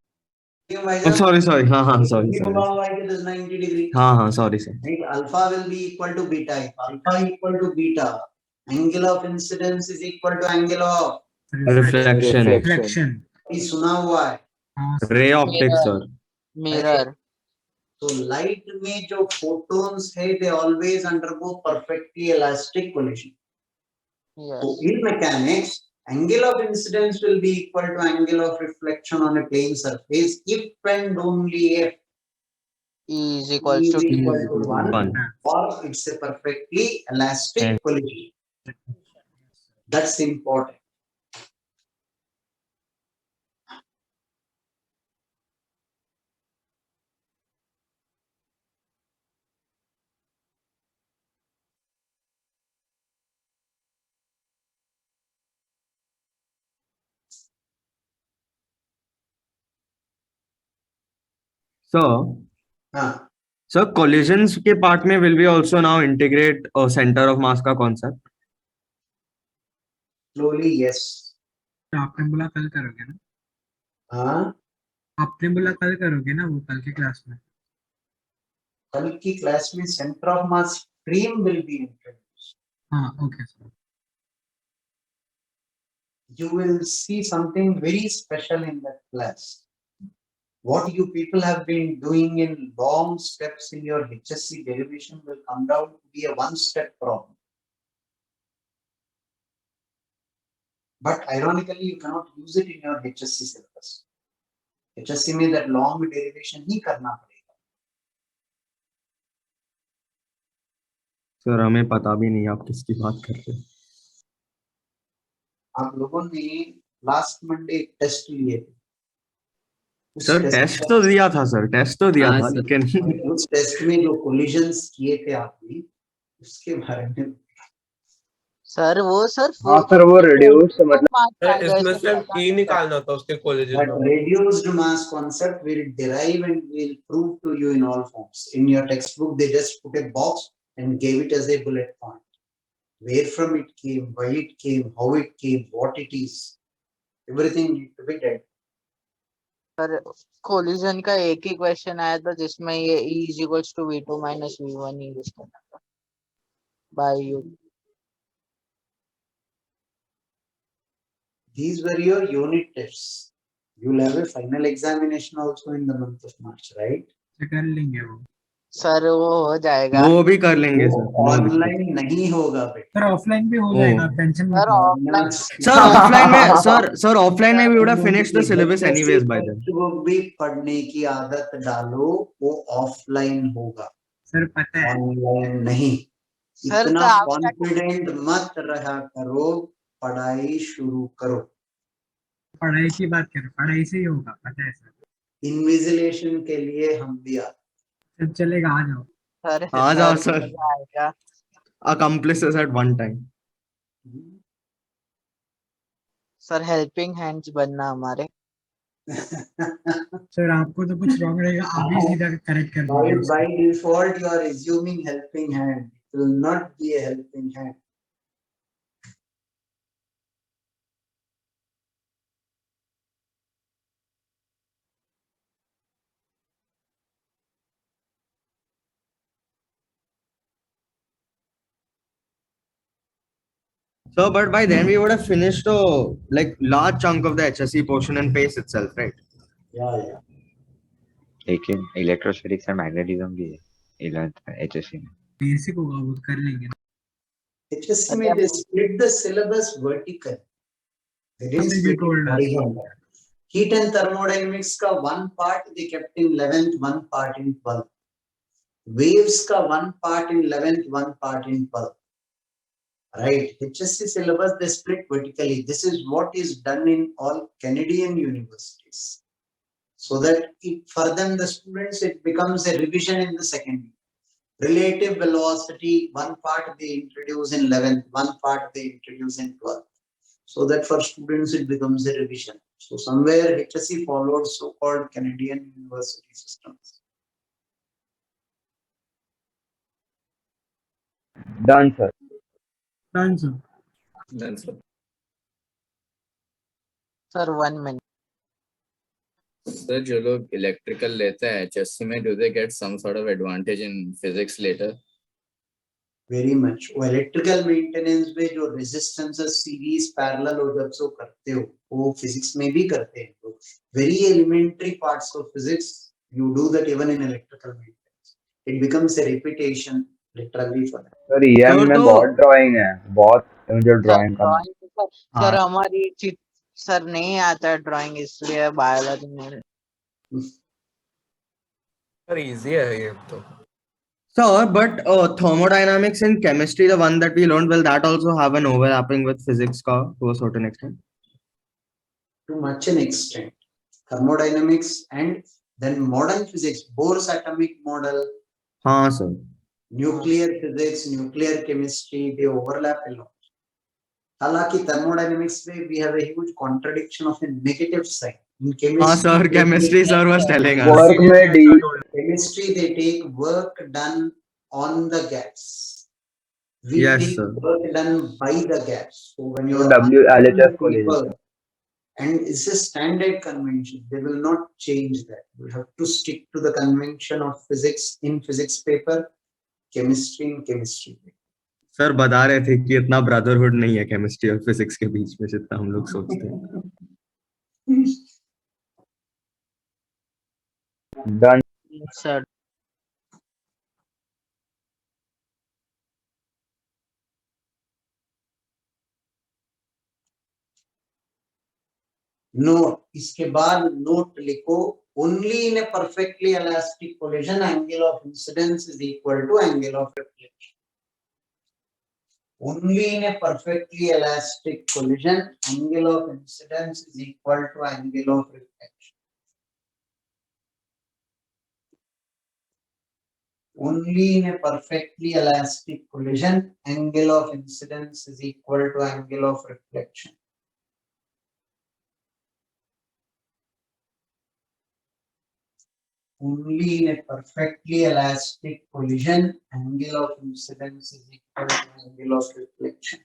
S2: Oh, sorry. Sorry. Sorry.
S1: It is 90 degrees.
S2: Sorry, sir.
S1: Right? Alpha will be equal to beta. If alpha equal to beta, angle of incidence is equal to angle of
S2: Reflection.
S7: Reflection.
S1: ये सुना हुआ है.
S7: हाँ, sir.
S2: Ray optics, sir.
S4: Mirror.
S1: तो light में जो photons है, they always undergo perfectly elastic collision.
S4: Yes.
S1: So in mechanics, angle of incidence will be equal to angle of reflection on a plane surface if and only if
S4: E is
S1: E
S4: equals
S1: is
S4: to
S1: equal to 1
S2: 1.
S1: or it's a perfectly elastic collision. That's important. हाँ.
S2: So collisions के part में will we also now integrate a center of mass का concept?
S1: Slowly, yes.
S7: आपने बोला कल करोगे ना?
S1: हाँ.
S7: आपने बोला कल करोगे ना वो कल की क्लास में?
S1: कल की क्लास में center of mass stream will be introduced.
S7: हाँ, okay, sir.
S1: You will see something very special in that class. What you people have been doing in long steps in your HSC derivation will come down to be a one-step problem. But ironically, you cannot use it in your HSC syllabus. HSC में that long derivation ही करना पड़ेगा.
S2: Sir हमें पता भी नहीं आप किसकी बात कर रहे हैं.
S1: आप लोगों ने लास्ट मंडे टेस्ट लिए थे. उस
S2: सर
S1: test
S2: टेस्ट
S1: में-
S2: तो दिया था सर, टेस्ट तो दिया था लेकिन
S1: उस टेस्ट में जो कोलिजन्स किए थे आपने उसके बारे में
S4: सर वो सर
S9: हाँ सर वो reduced मतलब
S5: इसमें सिर्फ E निकालना था उसके कॉलेज
S1: that
S5: में.
S1: reduced mass concept will derive and will prove to you in all forms. In your textbook, they just put a box and gave it as a bullet point. Where from it came, why it came, how it came, what it is. Everything need to be dead.
S4: Sir collision का एक ही question आया था जिसमें ये E is equals to V2 minus V1 use करना था by you.
S1: These were your unit tests. You will have a final examination also in the month of March, right?
S7: कर लेंगे वो.
S4: सर वो हो जाएगा.
S2: वो भी कर लेंगे सर.
S1: ऑनलाइन नहीं होगा बेटा.
S7: सर ऑफलाइन भी हो
S2: ओ.
S7: जाएगा, टेंशन मत
S4: सर
S7: लो.
S4: ऑफलाइन
S2: सर ऑफलाइन में सर ऑफलाइन में we would have finished the syllabus anyways by then.
S1: वो भी पढ़ने की आदत डालो, वो ऑफलाइन होगा,
S7: सर पता है.
S1: ऑनलाइन नहीं.
S4: सर,
S1: इतना
S4: तो आप
S1: कॉन्फिडेंट मत रहा करो, पढ़ाई शुरू करो.
S7: पढ़ाई की बात करें, पढ़ाई से ही होगा, पता है सर.
S1: इन्विजिलेशन के लिए हम भी आते
S7: सब चलेगा, आ जाओ.
S4: सर
S2: आ जाओ सर.
S4: हो जाएगा.
S2: Accomplices at one time.
S1: हैं.
S4: सर हेल्पिंग हैंड्स बनना हमारे.
S7: सर आपको तो कुछ रॉन्ग रहेगा, आप ही सीधा करेक्ट कर दोगे उसको.
S1: By default, you are assuming helping hand. It will not be a helping hand.
S2: So, but by then we would have finished a like large chunk of the HSC portion and PACE itself, right?
S1: Yeah.
S10: लेकिन electrostatics and magnetism भी है 11th HSC में.
S7: Basic होगा वो कर लेंगे.
S1: HSC में they split the syllabus vertical. They didn't
S7: Something you
S1: split it
S7: told us.
S1: horizontal. Heat and thermodynamics का one part they kept in 11th, one part in 12th. Waves का one part in 11th, one part in 12th. Right, HSC syllabus they split vertically. This is what is done in all Canadian universities. So that for them, the students, it becomes a revision in the second year. Relative velocity, one part they introduce in 11th, one part they introduce in 12th. So that for students, it becomes a revision. So somewhere HSC followed so-called Canadian university systems.
S9: Done, sir.
S7: Done, sir.
S3: Done, sir.
S4: Sir, 1 minute.
S3: Sir जो लोग electrical लेते हैं HSC में, do they get some sort of advantage in physics later?
S1: Very much. वो electrical maintenance में जो resistances series parallel हो जब सो करते हो, वो physics में भी करते हैं. तो very elementary parts of physics, you do that even in electrical maintenance. It becomes a repetition literally for that.
S9: Sir EM में बहुत ड्राइंग है, बहुत मुझे ड्राइंग करना.
S4: सर हमारी सर नहीं आता ड्राइंग, इसलिए बायोलॉजी में.
S3: सर easy है ये तो.
S2: So, but thermodynamics and chemistry, the one that we learned, will that also have an overlapping with physics to a certain extent?
S1: To much an extent. Thermodynamics and then modern physics, Bohr's atomic model,
S2: हाँ sir.
S1: nuclear physics, nuclear chemistry, they overlap a lot. हालांकि thermodynamics में we have a huge contradiction of a negative sign. In chemistry,
S2: हाँ sir, chemistry sir was telling us.
S9: Work में D
S1: chemistry they take work done on the gas. We
S2: Yes,
S1: take
S2: sir.
S1: work done by the gas. So when you
S9: LHS को ले लेते हैं.
S1: and it's a standard convention, they will not change that. We have to stick to the convention of physics in physics paper, chemistry in chemistry paper.
S2: Sir बता रहे थे कि इतना brotherhood नहीं है केमिस्ट्री और फिजिक्स के बीच में जितना हम लोग सोचते हैं.
S9: Done.
S4: सर
S1: Note, इसके बाद note लिखो, only in a perfectly elastic collision angle of incidence is equal to angle of reflection. Only in a perfectly elastic collision angle of incidence is equal to angle of reflection. Only in a perfectly elastic collision angle of incidence is equal to angle of reflection. Only in a perfectly elastic collision, angle of incidence is equal to angle of reflection.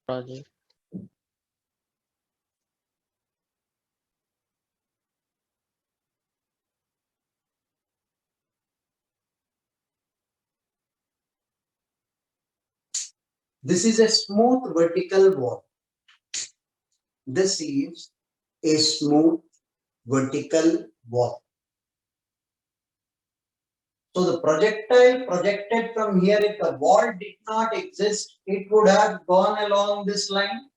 S4: project.
S1: This is a smooth vertical wall. This is a smooth vertical wall. So the projectile projected from here, if the wall did not exist, it would have gone along this line.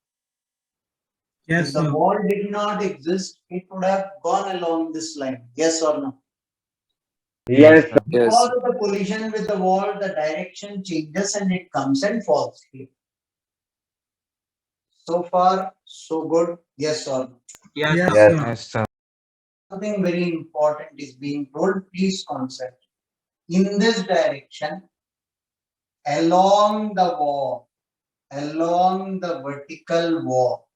S7: Yes,
S1: If the
S7: sir.
S1: wall did not exist, it would have gone along this line. Yes or no?
S9: Yes.
S1: Because of the collision with the wall, the direction changes and it comes and falls here. So far, so good. Yes or no?
S5: Yes,
S7: Yes,
S5: sir.
S7: sir.
S10: Yes, sir.
S1: Something very important is being told. Please concentrate. In this direction, along the wall, along the vertical wall,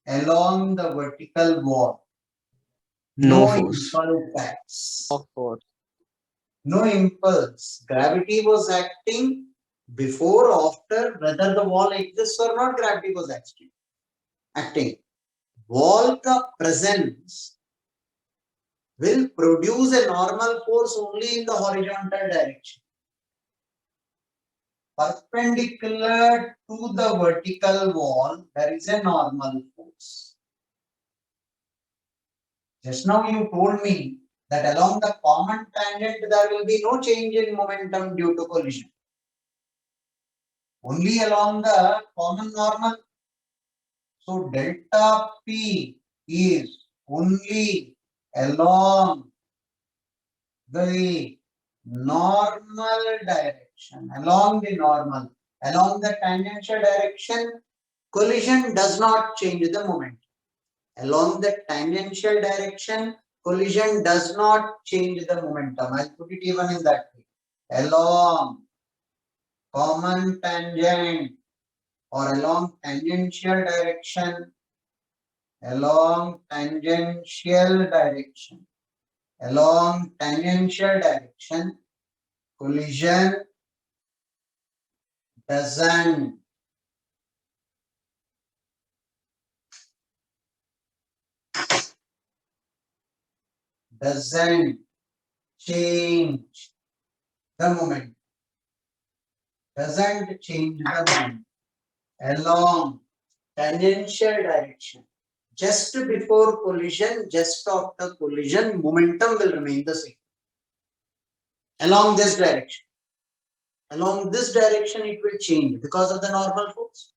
S1: along the vertical wall,
S2: No force.
S1: impulse acts.
S4: Of course.
S1: No impulse. Gravity was acting before, after, whether the wall exists or not, gravity was acting. wall का presence will produce a normal force only in the horizontal direction. Perpendicular to the vertical wall, there is a normal force. Just now you told me that along the common tangent there will be no change in momentum due to collision. Only along the common normal. So delta P is only along the normal direction, along the tangential direction, collision does not change the momentum. Along the tangential direction, collision does not change the momentum. I'll put it even in that way. Along common tangent or along tangential direction, along tangential direction, collision doesn't change the moment. Along tangential direction, just before collision, just after collision, momentum will remain the same. Along this direction. Along this direction, it will change because of the normal force.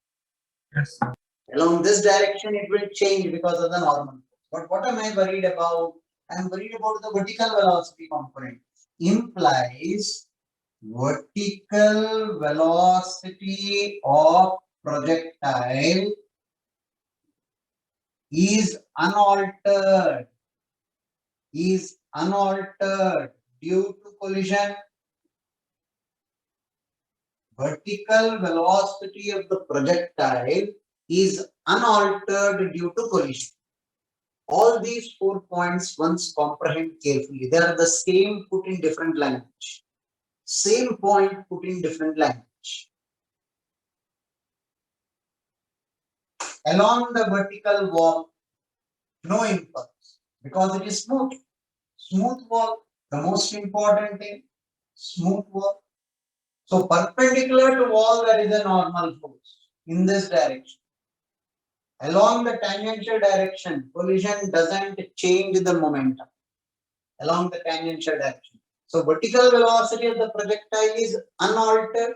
S7: Yes, sir.
S1: Along this direction, it will change because of the normal force. But what am I worried about? I am worried about the vertical velocity component. Implies vertical velocity of projectile is unaltered due to collision. Vertical velocity of the projectile is unaltered due to collision. All these 4 points once comprehend carefully. They are the same put in different language. Same point put in different language. Along the vertical wall, no impulse because it is smooth. Smooth wall, the most important thing, smooth wall. So perpendicular to wall, there is a normal force in this direction. Along the tangential direction, collision doesn't change the momentum. Along the tangential direction. So vertical velocity of the projectile is unaltered.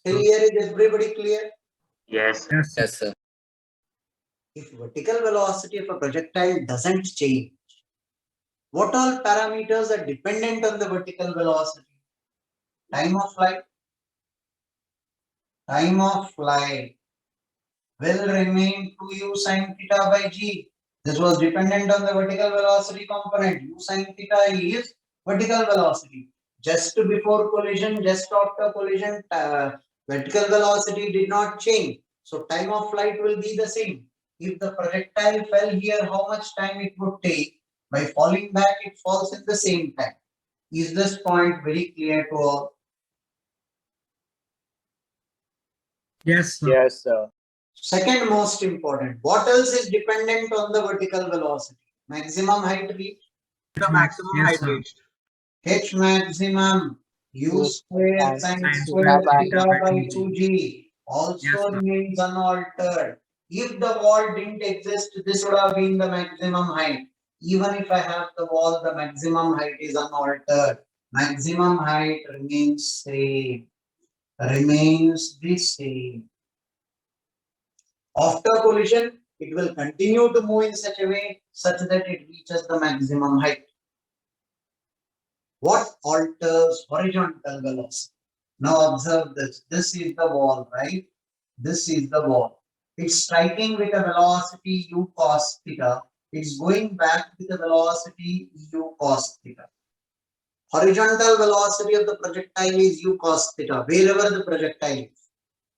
S1: Clear? Is everybody clear?
S10: Yes.
S7: Yes, sir.
S3: Yes, sir.
S1: If vertical velocity of a projectile doesn't change, what all parameters are dependent on the vertical velocity? Time of flight. Time of flight will remain 2u sin theta by g. This was dependent on the vertical velocity component. U sin theta is vertical velocity. Just before collision, just after collision, vertical velocity did not change. So time of flight will be the same. If the projectile fell here, how much time it would take? By falling back, it falls in the same time. Is this point very clear to all?
S7: Yes, sir.
S5: Yes, sir.
S1: Second most important, what else is dependent on the vertical velocity? Maximum height reached.
S5: The maximum
S7: Yes,
S5: height
S7: sir.
S5: reached.
S1: H maximum u square sin
S7: Sin
S1: square
S7: square
S1: theta
S7: theta
S1: by
S7: by
S1: 2g also
S7: Yes, sir.
S1: remains unaltered. If the wall didn't exist, this would have been the maximum height. Even if I have the wall, the maximum height is unaltered. Maximum height remains same. Remains the same. After collision, it will continue to move in such a way such that it reaches the maximum height. What alters horizontal velocity? Now observe this. This is the wall, right? This is the wall. It's striking with a velocity u cos theta. It's going back with a velocity u cos theta. Horizontal velocity of the projectile is u cos theta, wherever the projectile is.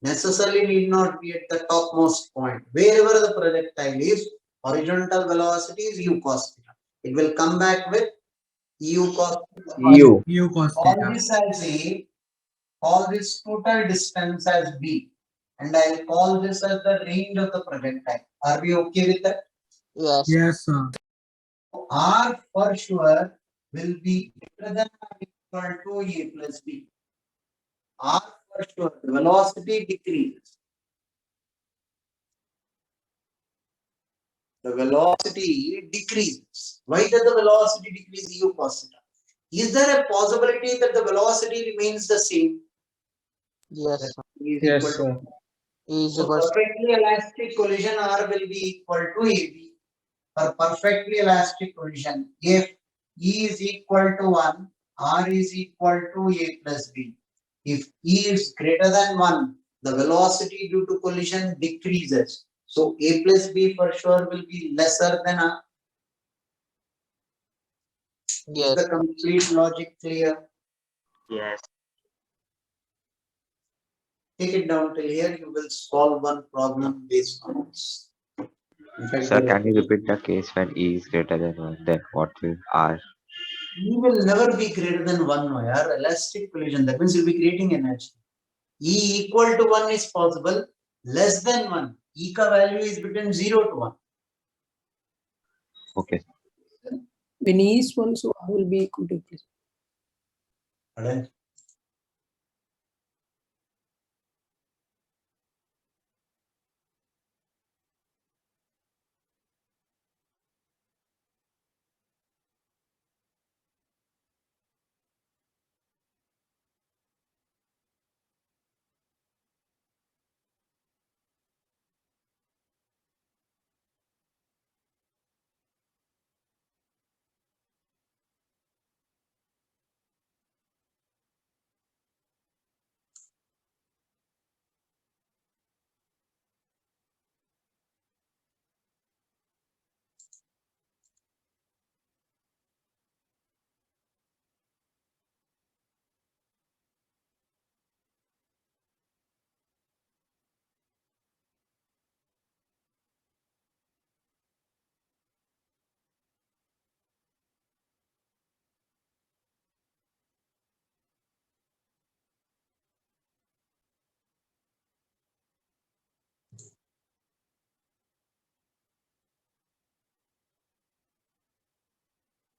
S1: Necessarily need not be at the topmost point. Wherever the projectile is, horizontal velocity is u cos theta. It will come back with u cos theta.
S9: U.
S7: U cos
S1: Call
S7: theta.
S1: this as A, call this total distance as B, and I'll call this as the range of the projectile. Are we okay with that?
S4: Yes.
S7: Yes, sir.
S1: R for sure will be greater than or equal to A plus B. R for sure, the velocity decreases. The velocity decreases. Why does the velocity decrease? U cos theta. Is there a possibility that the velocity remains the same?
S4: Yes.
S1: That
S4: Sir.
S1: E is
S5: Yes,
S1: equal to.
S5: sir.
S4: E is
S1: So
S4: equals
S1: perfectly elastic collision R will be equal to AB. For perfectly elastic collision, if E is equal to 1, R is equal to A plus B. If E is greater than 1, the velocity due to collision decreases. So A plus B for sure will be lesser than R. Is
S4: yes.
S1: the complete logic clear?
S5: Yes.
S1: Take it down till here, you will solve one problem based on this. In fact,
S10: Sir, can you repeat the case when E is greater than 1? Then what will R?
S1: E will never be greater than 1, no, yaar. Elastic collision, that means you'll be creating energy. E equal to 1 is possible, less than 1. E ka value is between 0 to 1.
S10: Okay.
S11: When E is 1, so I will be equal to plus.
S1: Alright.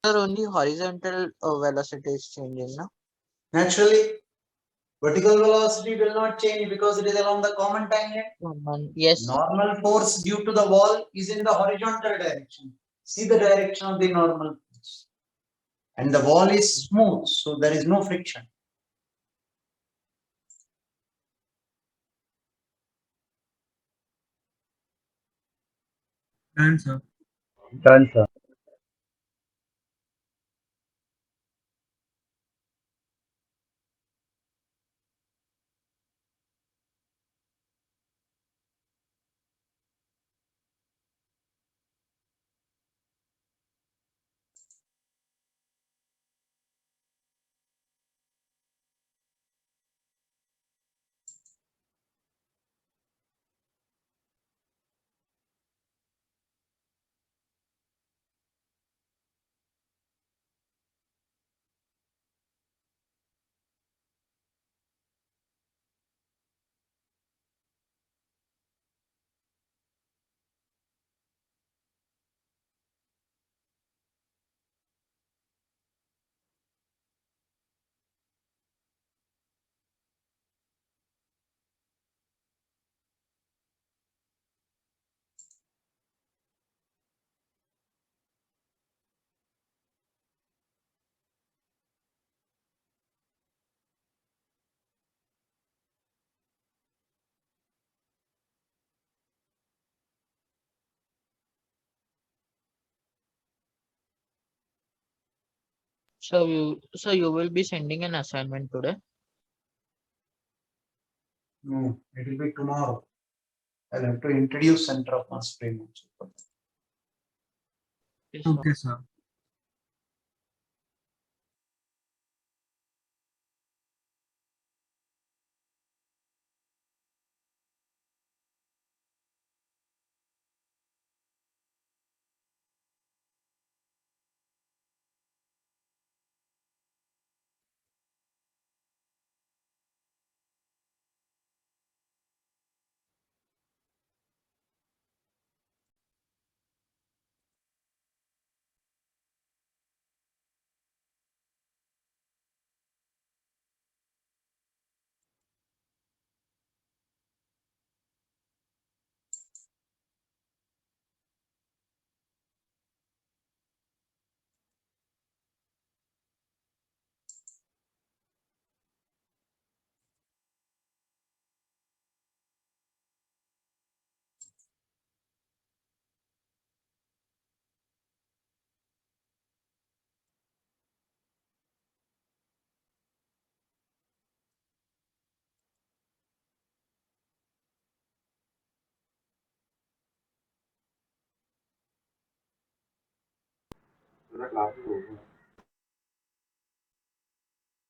S4: Sir, only horizontal velocity is changing, no?
S1: Naturally, vertical velocity will not change because it is along the common tangent.
S4: Yes.
S1: Normal force due to the wall is in the horizontal direction. See the direction of the normal force. And the wall is smooth, so there is no friction.
S7: Done, sir.
S9: Done, sir.
S4: So you will be sending an assignment today?
S1: No, it will be tomorrow. I'll have to introduce center of mass frame also.
S4: Yes, sir.
S7: Okay, sir.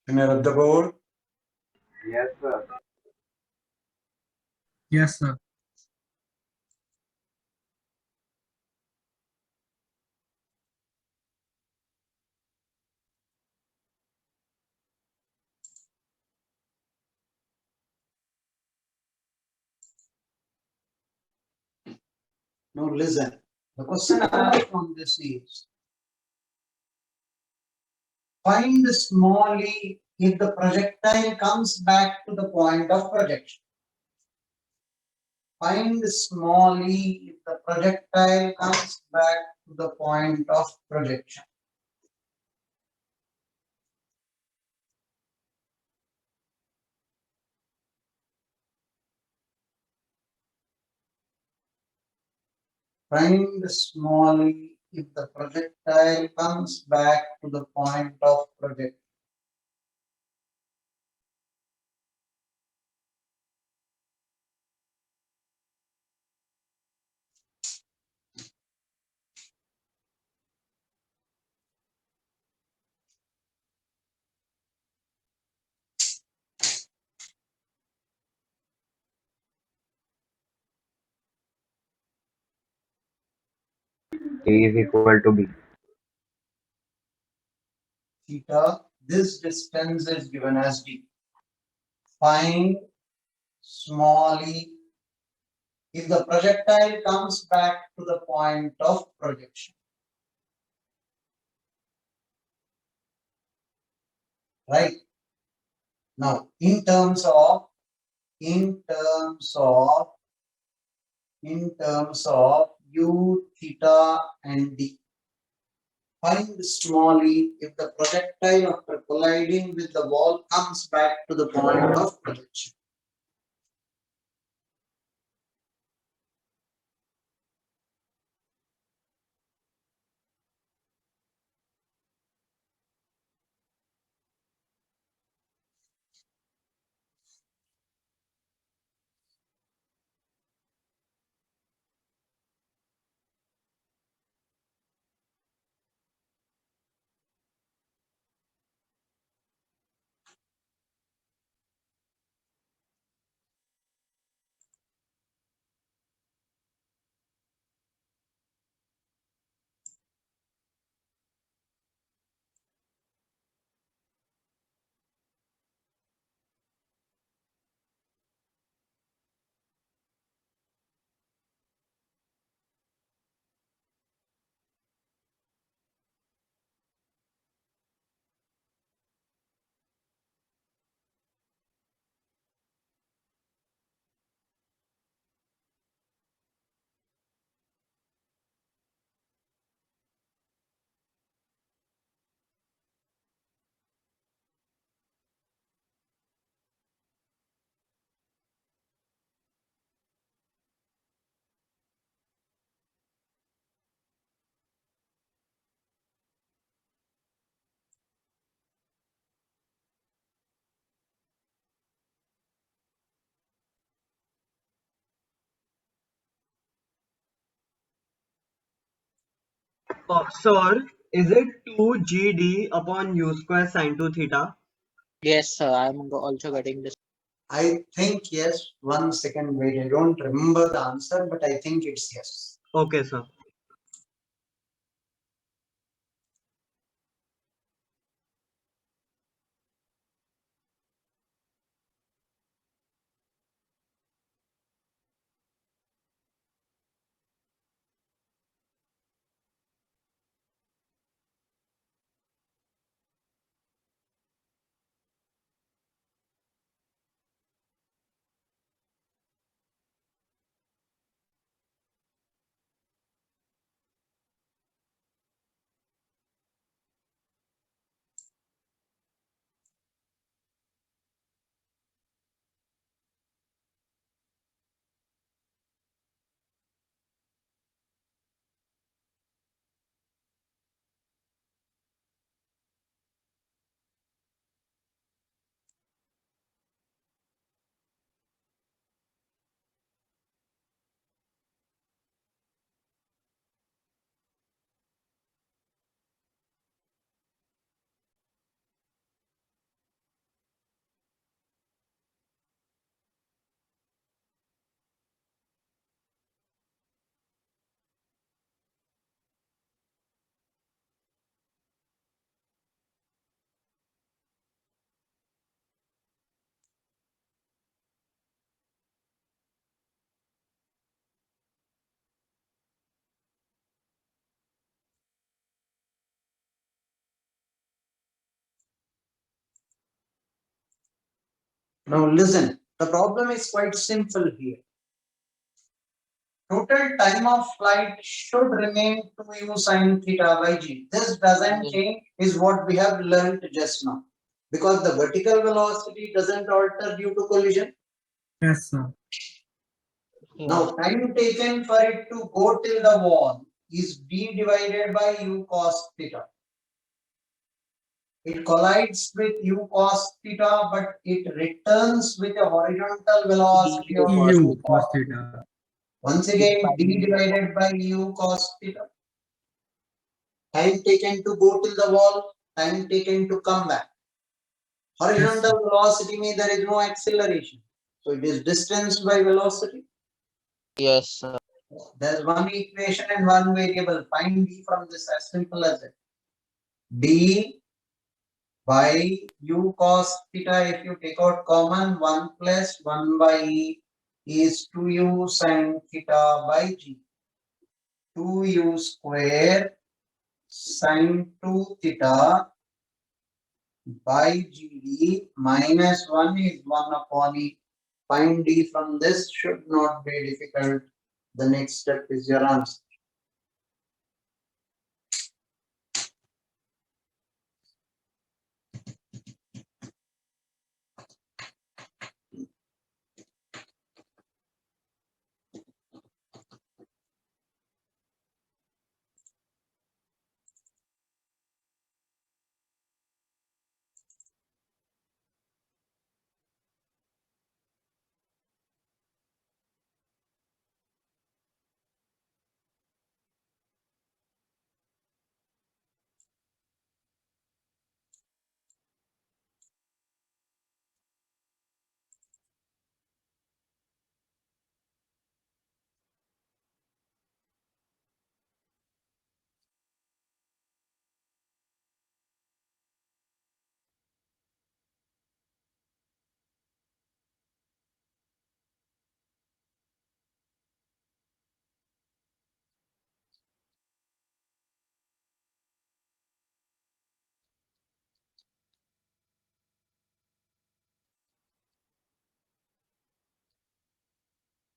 S1: Can I rub the board?
S7: Yes, sir.
S1: Now listen. The question asked on this is find small e if the projectile comes back to the point of projection. Find small e if the projectile comes back to the point of projection. Find small e if the projectile comes back to the point of projection.
S9: A is equal to B.
S1: Theta, this distance is given as d. Find small e if the projectile comes back to the point of projection. Right? Now, in terms of u, theta, and d. Find small e if the projectile after colliding with the wall comes back to the point of projection.
S5: Sir, is it 2 GD upon U square sine 2 theta?
S4: Yes, sir. I'm also getting this.
S1: I think yes. 1 second, wait. I don't remember the answer, but I think it's yes.
S5: Okay, sir.
S1: Now listen, the problem is quite simple here. Total time of flight should remain 2u sin theta by g. This doesn't change, is what we have learned just now. Because the vertical velocity doesn't alter due to collision.
S7: Yes, sir.
S1: Now time taken for it to go till the wall is d divided by u cos theta. It collides with u cos theta, but it returns with a horizontal velocity of
S7: EU cos theta.
S1: once again d divided by u cos theta. Time taken to go till the wall, time taken to come back. Horizontal velocity means there is no acceleration. So it is distance by velocity.
S4: Yes, sir.
S1: There is one equation and one variable. Find d from this, as simple as it. D by u cos theta, if you take out common, 1 plus 1 by e is 2u sin theta by g. 2u square sin 2 theta by gd minus 1 is 1 upon e. Find d from this, should not be difficult. The next step is your answer.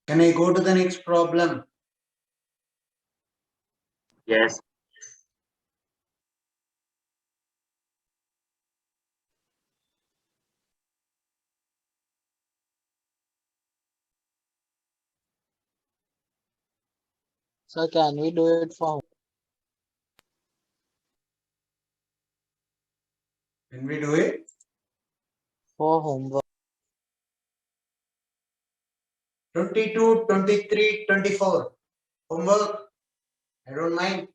S1: Can I go to the next problem?
S5: Yes.
S4: So can we do it for
S1: Can we do it?
S4: homework?
S1: 22, 23, 24. Homework? I don't mind.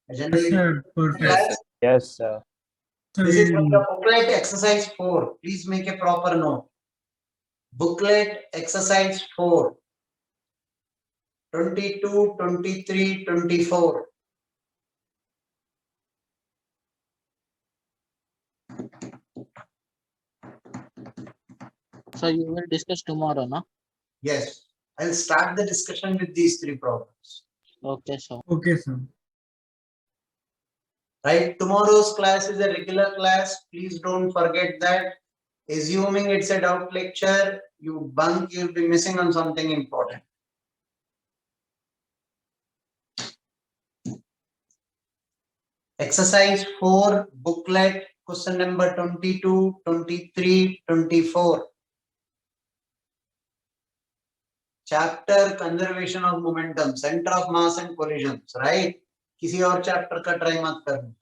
S1: I
S7: Yes,
S1: generally
S7: sir. Perfect.
S1: class.
S10: Yes, sir.
S7: So
S1: This is from the
S7: we'll
S1: booklet exercise 4. Please make a proper note. Booklet exercise 4. 22, 23, 24.
S4: So you will discuss tomorrow, no?
S1: Yes. I'll start the discussion with these 3 problems.
S4: Okay, sir.
S7: okay, sir.
S1: Right? Tomorrow's class is a regular class. Please don't forget that. Assuming it's a doubt lecture, you bunk, you'll be missing on something important. Exercise 4, booklet, question number 22, 23, 24. Chapter conservation of momentum, center of mass and collisions, right? किसी और chapter का try मत करना.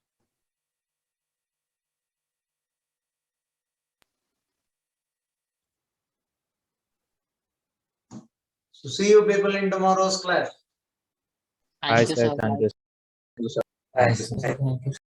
S1: So see you people in tomorrow's class.
S4: Thank you, sir.
S10: Thank you.
S9: Thanks.